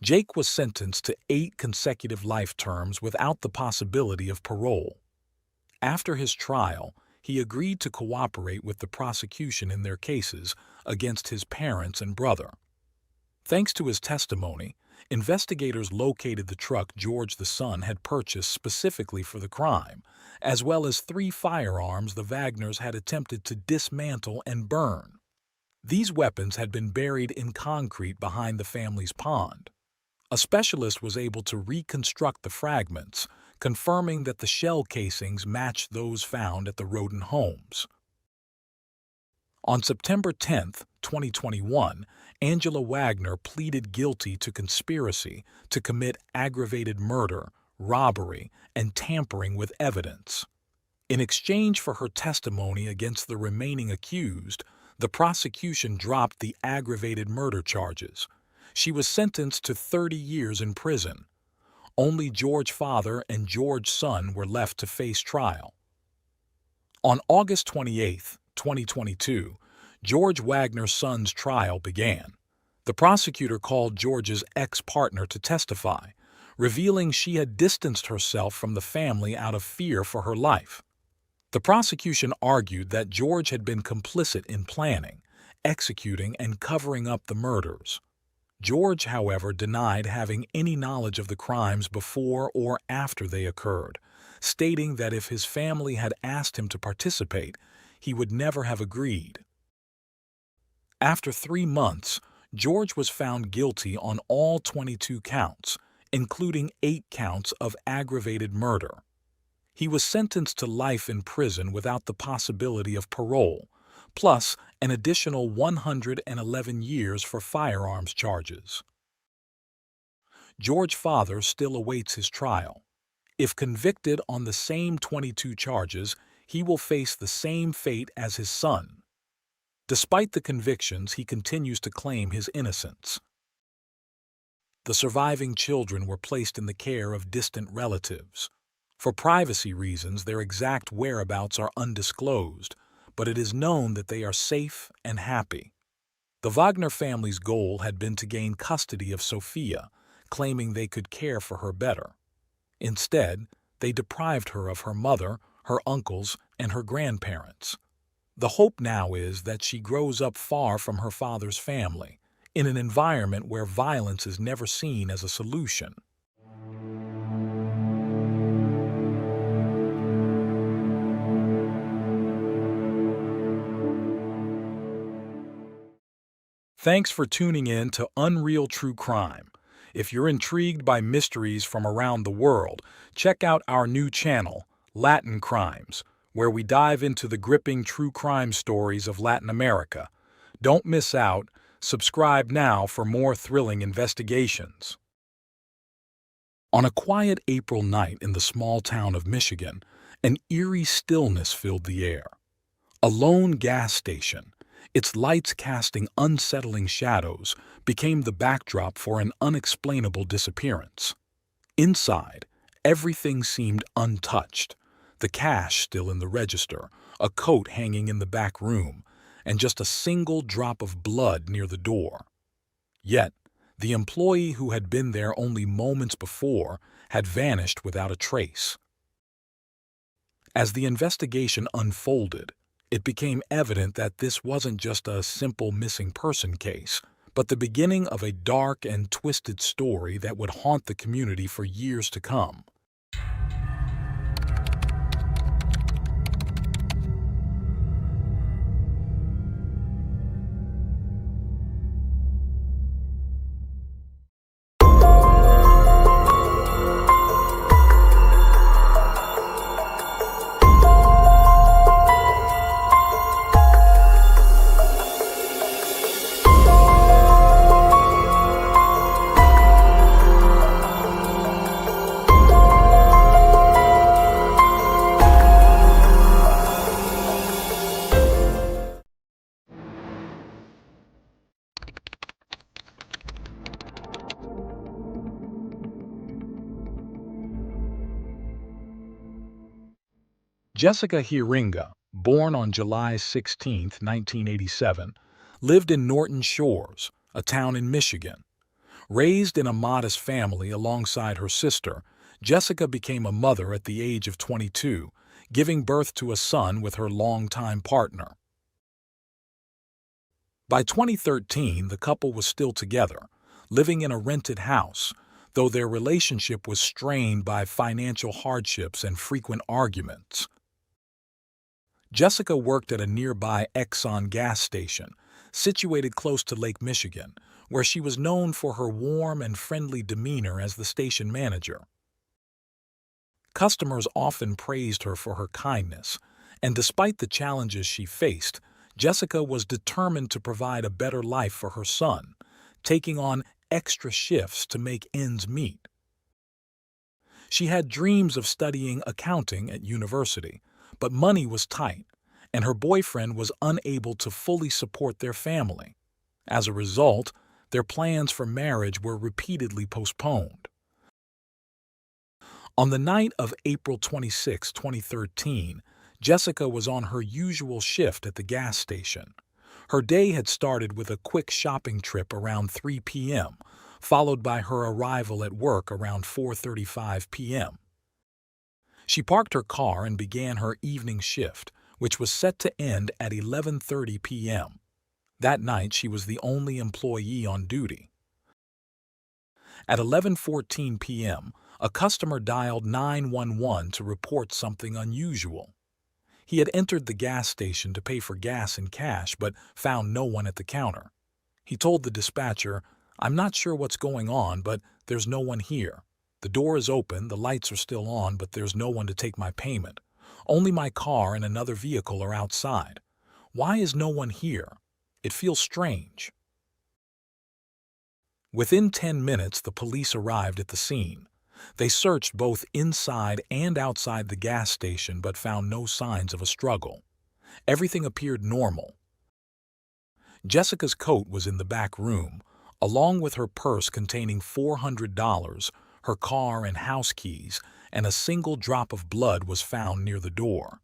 Jake was sentenced to 8 consecutive life terms without the possibility of parole. After his trial, he agreed to cooperate with the prosecution in their cases against his parents and brother. Thanks to his testimony, investigators located the truck George the son had purchased specifically for the crime, as well as 3 firearms the Wagners had attempted to dismantle and burn. These weapons had been buried in concrete behind the family's pond. A specialist was able to reconstruct the fragments, confirming that the shell casings matched those found at the Rhoden homes. On September 10, 2021, Angela Wagner pleaded guilty to conspiracy to commit aggravated murder, robbery, and tampering with evidence. In exchange for her testimony against the remaining accused, the prosecution dropped the aggravated murder charges. She was sentenced to 30 years in prison. Only George father and George son were left to face trial. On August 28, 2022, George Wagner son's trial began. The prosecutor called George's ex-partner to testify, revealing she had distanced herself from the family out of fear for her life. The prosecution argued that George had been complicit in planning, executing, and covering up the murders. George, however, denied having any knowledge of the crimes before or after they occurred, stating that if his family had asked him to participate, he would never have agreed. After 3 months, George was found guilty on all 22 counts, including 8 counts of aggravated murder. He was sentenced to life in prison without the possibility of parole, plus an additional 111 years for firearms charges. George father still awaits his trial. If convicted on the same 22 charges, he will face the same fate as his son. Despite the convictions, he continues to claim his innocence. The surviving children were placed in the care of distant relatives. For privacy reasons, their exact whereabouts are undisclosed, but it is known that they are safe and happy. The Wagner family's goal had been to gain custody of Sophia, claiming they could care for her better. Instead, they deprived her of her mother, her uncles, and her grandparents. The hope now is that she grows up far from her father's family, in an environment where violence is never seen as a solution. Thanks for tuning in to Unreal True Crime. If you're intrigued by mysteries from around the world, check out our new channel, Latin Crimes, where we dive into the gripping true crime stories of Latin America. Don't miss out. Subscribe now for more thrilling investigations. On a quiet April night in the small town of Michigan, an eerie stillness filled the air. A lone gas station, its lights casting unsettling shadows, became the backdrop for an unexplainable disappearance. Inside, everything seemed untouched. The cash still in the register, a coat hanging in the back room, and just a single drop of blood near the door. Yet, the employee who had been there only moments before had vanished without a trace. As the investigation unfolded, it became evident that this wasn't just a simple missing person case, but the beginning of a dark and twisted story that would haunt the community for years to come. Jessica Hiringa, born on July 16, 1987, lived in Norton Shores, a town in Michigan. Raised in a modest family alongside her sister, Jessica became a mother at the age of 22, giving birth to a son with her longtime partner. By 2013, the couple was still together, living in a rented house, though their relationship was strained by financial hardships and frequent arguments. Jessica worked at a nearby Exxon gas station, situated close to Lake Michigan, where she was known for her warm and friendly demeanor as the station manager. Customers often praised her for her kindness, and despite the challenges she faced, Jessica was determined to provide a better life for her son, taking on extra shifts to make ends meet. She had dreams of studying accounting at university, but money was tight, and her boyfriend was unable to fully support their family. As a result, their plans for marriage were repeatedly postponed. On the night of April 26, 2013, Jessica was on her usual shift at the gas station. Her day had started with a quick shopping trip around 3 p.m., followed by her arrival at work around 4:35 p.m. She parked her car and began her evening shift, which was set to end at 11:30 p.m. That night, she was the only employee on duty. At 11:14 p.m., a customer dialed 911 to report something unusual. He had entered the gas station to pay for gas and cash, but found no one at the counter. He told the dispatcher, "I'm not sure what's going on, but there's no one here. The door is open, the lights are still on, but there's no one to take my payment. Only my car and another vehicle are outside. Why is no one here? It feels strange." Within 10 minutes, the police arrived at the scene. They searched both inside and outside the gas station but found no signs of a struggle. Everything appeared normal. Jessica's coat was in the back room, along with her purse containing $400, her car and house keys, and a single drop of blood was found near the door.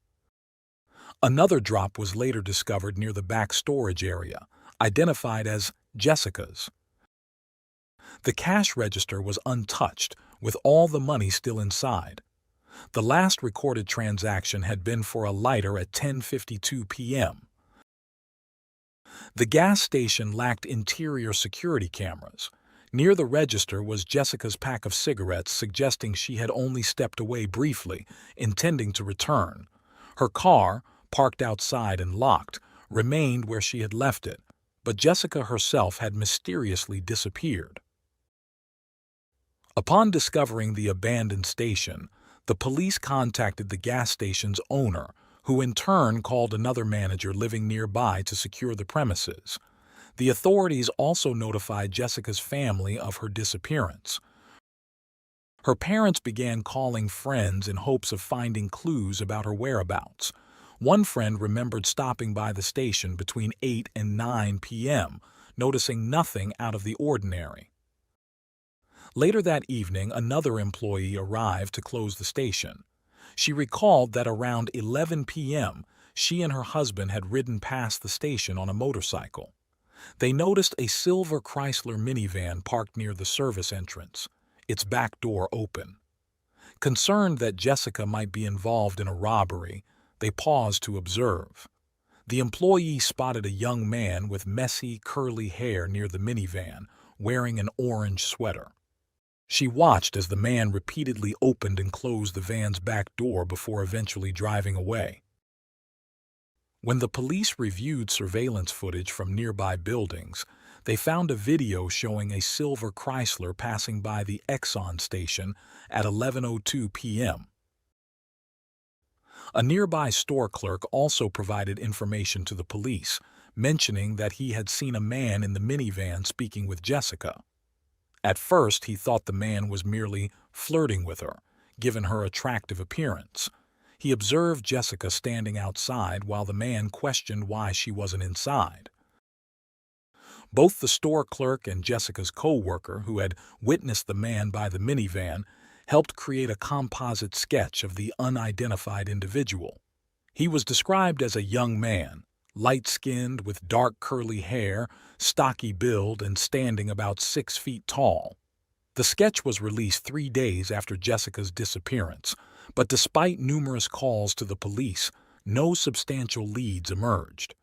Another drop was later discovered near the back storage area, identified as Jessica's. The cash register was untouched, with all the money still inside. The last recorded transaction had been for a lighter at 10:52 p.m. The gas station lacked interior security cameras. Near the register was Jessica's pack of cigarettes, suggesting she had only stepped away briefly, intending to return. Her car, parked outside and locked, remained where she had left it, but Jessica herself had mysteriously disappeared. Upon discovering the abandoned station, the police contacted the gas station's owner, who in turn called another manager living nearby to secure the premises. The authorities also notified Jessica's family of her disappearance. Her parents began calling friends in hopes of finding clues about her whereabouts. One friend remembered stopping by the station between 8 and 9 p.m., noticing nothing out of the ordinary. Later that evening, another employee arrived to close the station. She recalled that around 11 p.m., she and her husband had ridden past the station on a motorcycle. They noticed a silver Chrysler minivan parked near the service entrance, its back door open. Concerned that Jessica might be involved in a robbery, they paused to observe. The employee spotted a young man with messy, curly hair near the minivan, wearing an orange sweater. She watched as the man repeatedly opened and closed the van's back door before eventually driving away. When the police reviewed surveillance footage from nearby buildings, they found a video showing a silver Chrysler passing by the Exxon station at 11:02 p.m. A nearby store clerk also provided information to the police, mentioning that he had seen a man in the minivan speaking with Jessica. At first, he thought the man was merely flirting with her, given her attractive appearance. He observed Jessica standing outside while the man questioned why she wasn't inside. Both the store clerk and Jessica's co-worker, who had witnessed the man by the minivan, helped create a composite sketch of the unidentified individual. He was described as a young man, light-skinned with dark curly hair, stocky build, and standing about 6 feet tall. The sketch was released 3 days after Jessica's disappearance, but despite numerous calls to the police, no substantial leads emerged.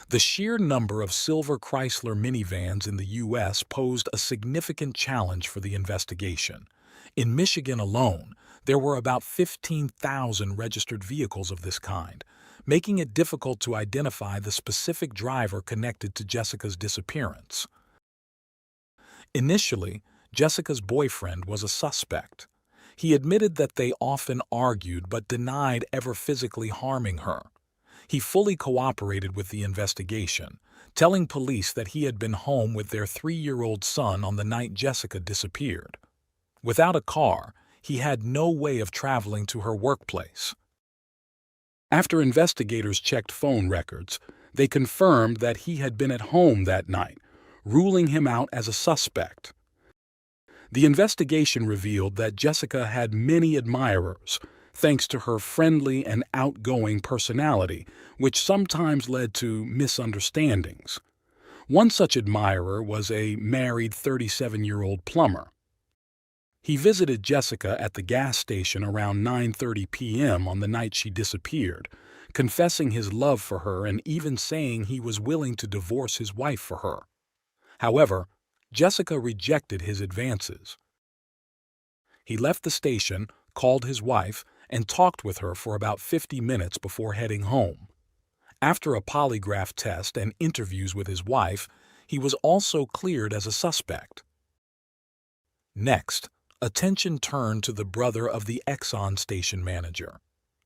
The sheer number of silver Chrysler minivans in the U.S. posed a significant challenge for the investigation. In Michigan alone, there were about 15,000 registered vehicles of this kind, making it difficult to identify the specific driver connected to Jessica's disappearance. Initially, Jessica's boyfriend was a suspect. He admitted that they often argued but denied ever physically harming her. He fully cooperated with the investigation, telling police that he had been home with their 3-year-old son on the night Jessica disappeared. Without a car, he had no way of traveling to her workplace. After investigators checked phone records, they confirmed that he had been at home that night, ruling him out as a suspect. The investigation revealed that Jessica had many admirers, thanks to her friendly and outgoing personality, which sometimes led to misunderstandings. One such admirer was a married 37-year-old plumber. He visited Jessica at the gas station around 9:30 p.m. on the night she disappeared, confessing his love for her and even saying he was willing to divorce his wife for her. However, Jessica rejected his advances. He left the station, called his wife, and talked with her for about 50 minutes before heading home. After a polygraph test and interviews with his wife, he was also cleared as a suspect. Next, attention turned to the brother of the Exxon station manager.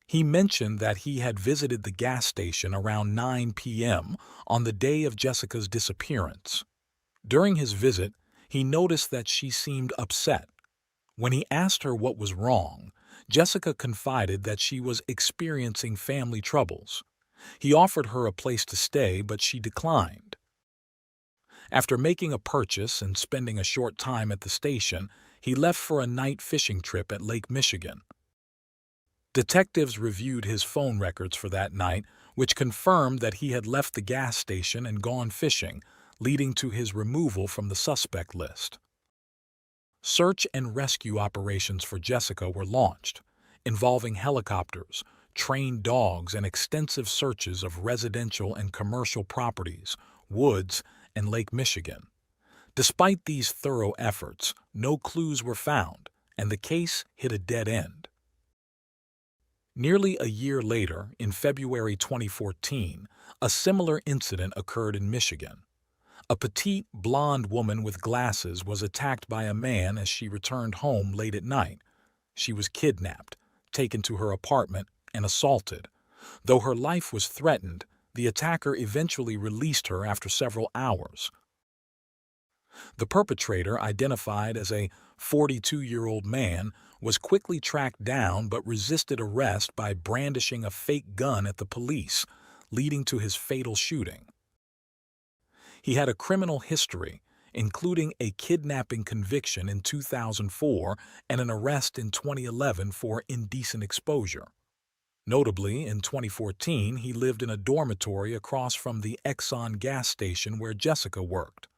He mentioned that he had visited the gas station around 9 p.m. on the day of Jessica's disappearance. During his visit, he noticed that she seemed upset. When he asked her what was wrong, Jessica confided that she was experiencing family troubles. He offered her a place to stay, but she declined. After making a purchase and spending a short time at the station, he left for a night fishing trip at Lake Michigan. Detectives reviewed his phone records for that night, which confirmed that he had left the gas station and gone fishing, leading to his removal from the suspect list. Search and rescue operations for Jessica were launched, involving helicopters, trained dogs, and extensive searches of residential and commercial properties, woods, and Lake Michigan. Despite these thorough efforts, no clues were found, and the case hit a dead end. Nearly a year later, in February 2014, a similar incident occurred in Michigan. A petite, blonde woman with glasses was attacked by a man as she returned home late at night. She was kidnapped, taken to her apartment, and assaulted. Though her life was threatened, The attacker eventually released her after several hours. The perpetrator, identified as a 42-year-old man, was quickly tracked down but resisted arrest by brandishing a fake gun at the police, leading to his fatal shooting. He had a criminal history, including a kidnapping conviction in 2004 and an arrest in 2011 for indecent exposure. Notably, in 2014, he lived in a dormitory across from the Exxon gas station where Jessica worked.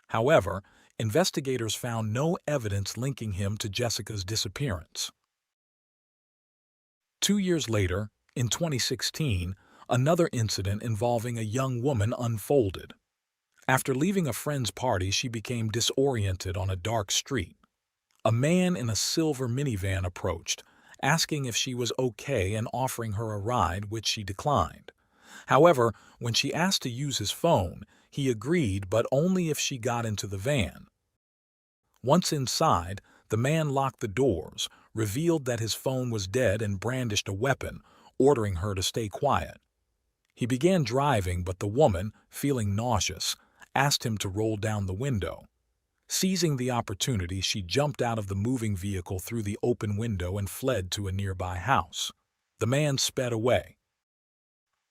However, investigators found no evidence linking him to Jessica's disappearance. 2 years later, in 2016, another incident involving a young woman unfolded. After leaving a friend's party, she became disoriented on a dark street. A man in a silver minivan approached, asking if she was okay and offering her a ride, which she declined. However, when she asked to use his phone, he agreed, but only if she got into the van. Once inside, the man locked the doors, revealed that his phone was dead, and brandished a weapon, ordering her to stay quiet. He began driving, but the woman, feeling nauseous, asked him to roll down the window. Seizing the opportunity, she jumped out of the moving vehicle through the open window and fled to a nearby house. The man sped away.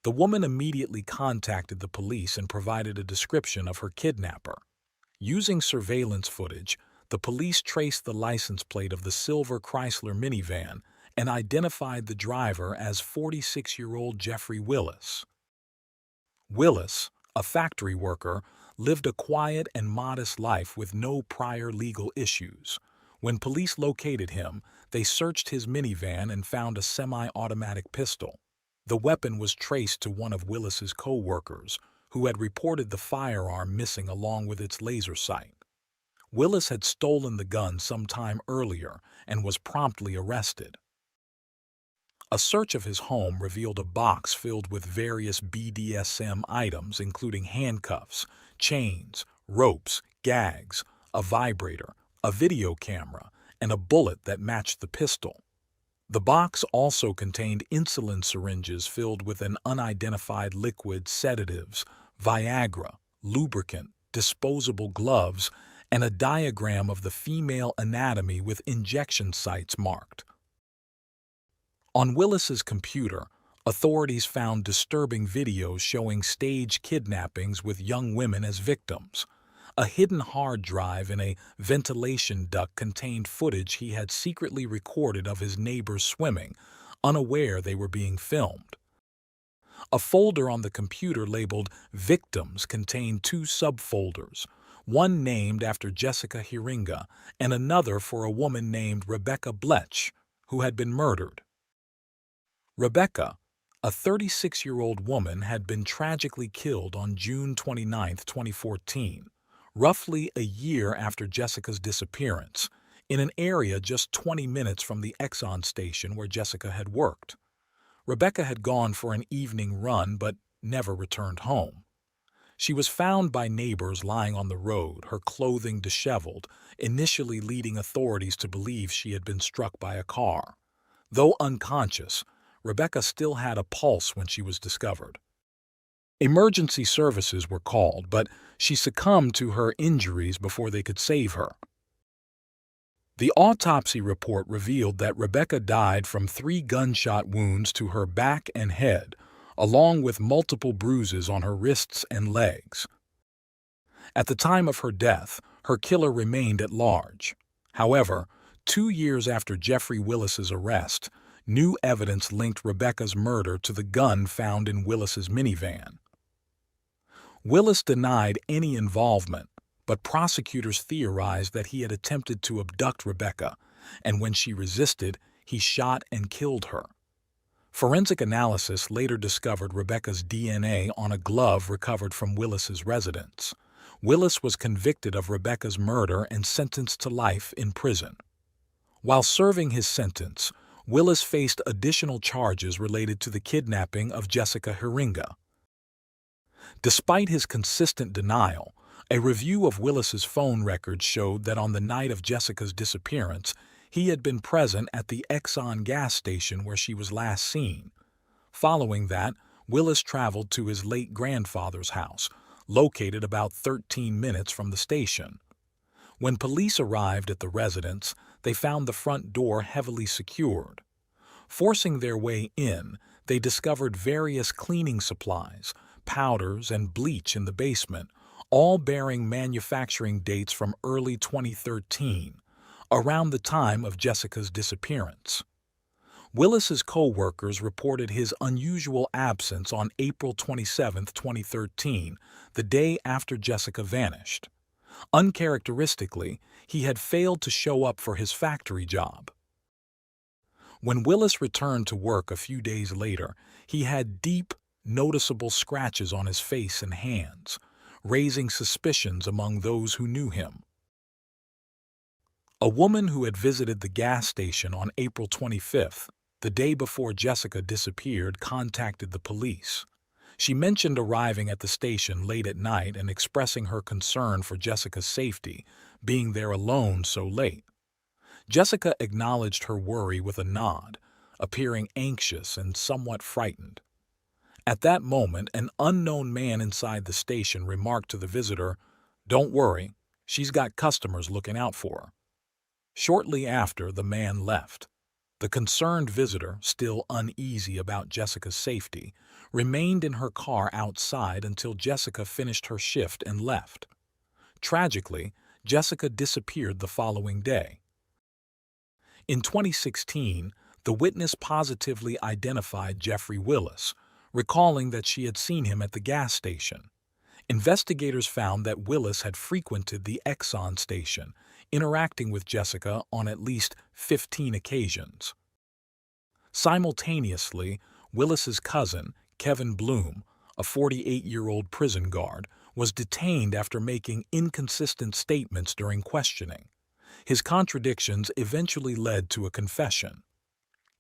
The woman immediately contacted the police and provided a description of her kidnapper. Using surveillance footage, the police traced the license plate of the silver Chrysler minivan and identified the driver as 46-year-old Jeffrey Willis. Willis, a factory worker, lived a quiet and modest life with no prior legal issues. When police located him, they searched his minivan and found a semi-automatic pistol. The weapon was traced to one of Willis's co-workers, who had reported the firearm missing along with its laser sight. Willis had stolen the gun some time earlier and was promptly arrested. A search of his home revealed a box filled with various BDSM items, including handcuffs, chains, ropes, gags, a vibrator, a video camera, and a bullet that matched the pistol. The box also contained insulin syringes filled with an unidentified liquid, sedatives, Viagra, lubricant, disposable gloves, and a diagram of the female anatomy with injection sites marked. On Willis's computer, authorities found disturbing videos showing staged kidnappings with young women as victims. A hidden hard drive in a ventilation duct contained footage he had secretly recorded of his neighbors swimming, unaware they were being filmed. A folder on the computer labeled Victims contained 2 subfolders, one named after Jessica Hiringa and another for a woman named Rebecca Blech, who had been murdered. Rebecca, a 36-year-old woman, had been tragically killed on June 29, 2014, roughly a year after Jessica's disappearance, in an area just 20 minutes from the Exxon station where Jessica had worked. Rebecca had gone for an evening run but never returned home. She was found by neighbors lying on the road, her clothing disheveled, initially leading authorities to believe she had been struck by a car. Though unconscious, Rebecca still had a pulse when she was discovered. Emergency services were called, but she succumbed to her injuries before they could save her. The autopsy report revealed that Rebecca died from 3 gunshot wounds to her back and head, along with multiple bruises on her wrists and legs. At the time of her death, her killer remained at large. However, 2 years after Jeffrey Willis's arrest, new evidence linked Rebecca's murder to the gun found in Willis's minivan. Willis denied any involvement, but prosecutors theorized that he had attempted to abduct Rebecca, and when she resisted, he shot and killed her. Forensic analysis later discovered Rebecca's DNA on a glove recovered from Willis's residence. Willis was convicted of Rebecca's murder and sentenced to life in prison. While serving his sentence, Willis faced additional charges related to the kidnapping of Jessica Hiringa. Despite his consistent denial, a review of Willis's phone records showed that on the night of Jessica's disappearance, he had been present at the Exxon gas station where she was last seen. Following that, Willis traveled to his late grandfather's house, located about 13 minutes from the station. When police arrived at the residence, they found the front door heavily secured. Forcing their way in, they discovered various cleaning supplies, powders, and bleach in the basement, all bearing manufacturing dates from early 2013, around the time of Jessica's disappearance. Willis's co-workers reported his unusual absence on April 27, 2013, the day after Jessica vanished. Uncharacteristically, he had failed to show up for his factory job. When Willis returned to work a few days later, he had deep, noticeable scratches on his face and hands, raising suspicions among those who knew him. A woman who had visited the gas station on April 25th, the day before Jessica disappeared, contacted the police. She mentioned arriving at the station late at night and expressing her concern for Jessica's safety, being there alone so late. Jessica acknowledged her worry with a nod, appearing anxious and somewhat frightened. At that moment, an unknown man inside the station remarked to the visitor, "Don't worry, she's got customers looking out for her." Shortly after, the man left. The concerned visitor, still uneasy about Jessica's safety, remained in her car outside until Jessica finished her shift and left. Tragically, Jessica disappeared the following day. In 2016, the witness positively identified Jeffrey Willis, recalling that she had seen him at the gas station. Investigators found that Willis had frequented the Exxon station, interacting with Jessica on at least 15 occasions. Simultaneously, Willis's cousin, Kevin Bloom, a 48-year-old prison guard, was detained after making inconsistent statements during questioning. His contradictions eventually led to a confession.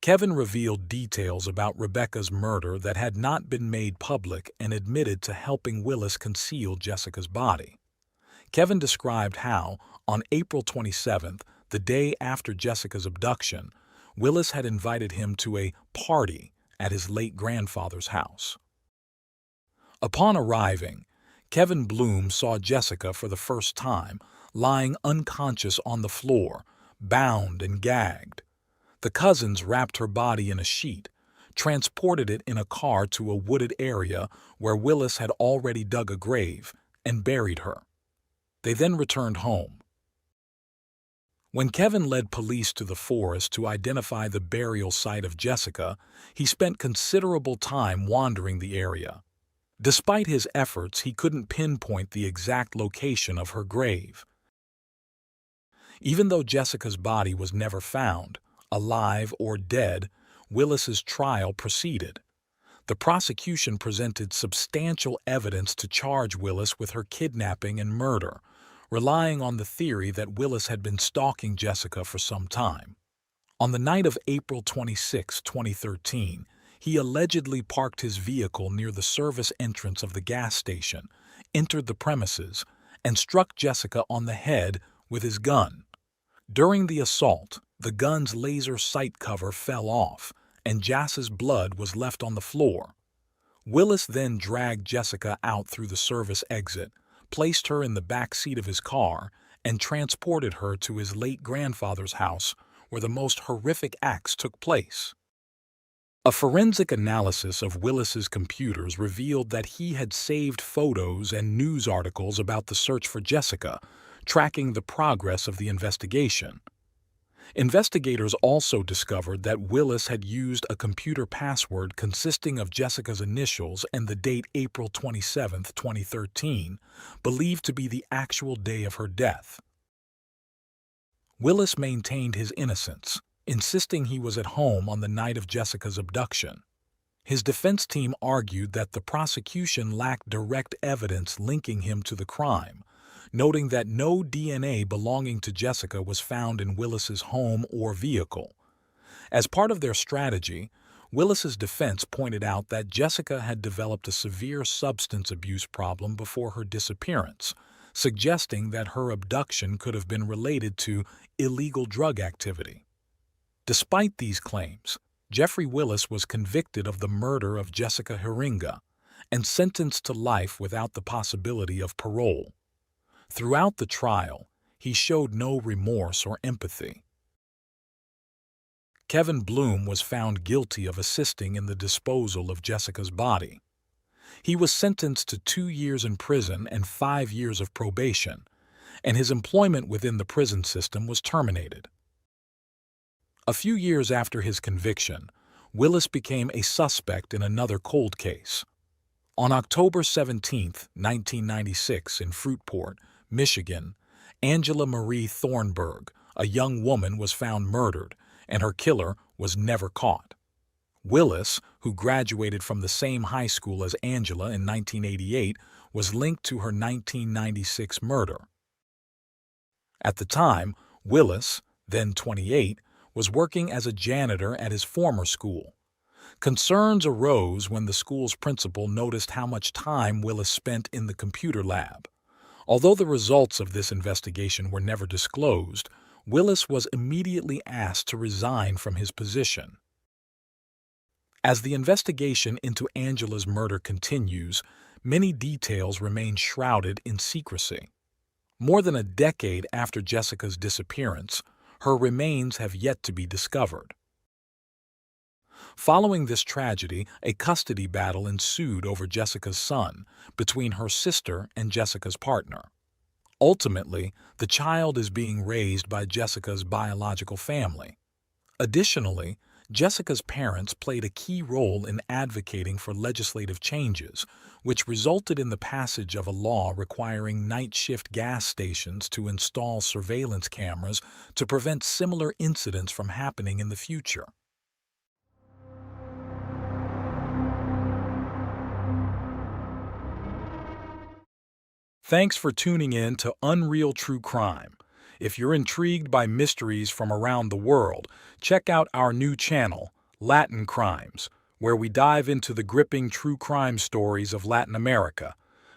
Kevin revealed details about Rebecca's murder that had not been made public and admitted to helping Willis conceal Jessica's body. Kevin described how, on April 27th, the day after Jessica's abduction, Willis had invited him to a party at his late grandfather's house. Upon arriving, Kevin Bloom saw Jessica for the first time, lying unconscious on the floor, bound and gagged. The cousins wrapped her body in a sheet, transported it in a car to a wooded area where Willis had already dug a grave, and buried her. They then returned home. When Kevin led police to the forest to identify the burial site of Jessica, he spent considerable time wandering the area. Despite his efforts, he couldn't pinpoint the exact location of her grave. Even though Jessica's body was never found, alive or dead, Willis's trial proceeded. The prosecution presented substantial evidence to charge Willis with her kidnapping and murder, relying on the theory that Willis had been stalking Jessica for some time. On the night of April 26, 2013, he allegedly parked his vehicle near the service entrance of the gas station, entered the premises, and struck Jessica on the head with his gun. During the assault, the gun's laser sight cover fell off, and Jess's blood was left on the floor. Willis then dragged Jessica out through the service exit, placed her in the back seat of his car, and transported her to his late grandfather's house, where the most horrific acts took place. A forensic analysis of Willis's computers revealed that he had saved photos and news articles about the search for Jessica, tracking the progress of the investigation. Investigators also discovered that Willis had used a computer password consisting of Jessica's initials and the date April 27, 2013, believed to be the actual day of her death. Willis maintained his innocence, insisting he was at home on the night of Jessica's abduction. His defense team argued that the prosecution lacked direct evidence linking him to the crime, noting that no DNA belonging to Jessica was found in Willis's home or vehicle. As part of their strategy, Willis's defense pointed out that Jessica had developed a severe substance abuse problem before her disappearance, suggesting that her abduction could have been related to illegal drug activity. Despite these claims, Jeffrey Willis was convicted of the murder of Jessica Heringa and sentenced to life without the possibility of parole. Throughout the trial, he showed no remorse or empathy. Kevin Bloom was found guilty of assisting in the disposal of Jessica's body. He was sentenced to 2 years in prison and 5 years of probation, and his employment within the prison system was terminated. A few years after his conviction, Willis became a suspect in another cold case. On October 17, 1996, in Fruitport, Michigan, Angela Marie Thornburg, a young woman, was found murdered, and her killer was never caught. Willis, who graduated from the same high school as Angela in 1988, was linked to her 1996 murder. At the time, Willis, then 28, was working as a janitor at his former school. Concerns arose when the school's principal noticed how much time Willis spent in the computer lab. Although the results of this investigation were never disclosed, Willis was immediately asked to resign from his position. As the investigation into Angela's murder continues, many details remain shrouded in secrecy. More than a decade after Jessica's disappearance, her remains have yet to be discovered. Following this tragedy, a custody battle ensued over Jessica's son between her sister and Jessica's partner. Ultimately, the child is being raised by Jessica's biological family. Additionally, Jessica's parents played a key role in advocating for legislative changes, which resulted in the passage of a law requiring night shift gas stations to install surveillance cameras to prevent similar incidents from happening in the future. Thanks for tuning in to Unreal True Crime. If you're intrigued by mysteries from around the world, check out our new channel, Latin Crimes, where we dive into the gripping true crime stories of Latin America.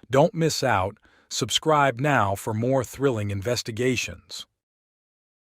Don't miss out. Subscribe now for more thrilling investigations.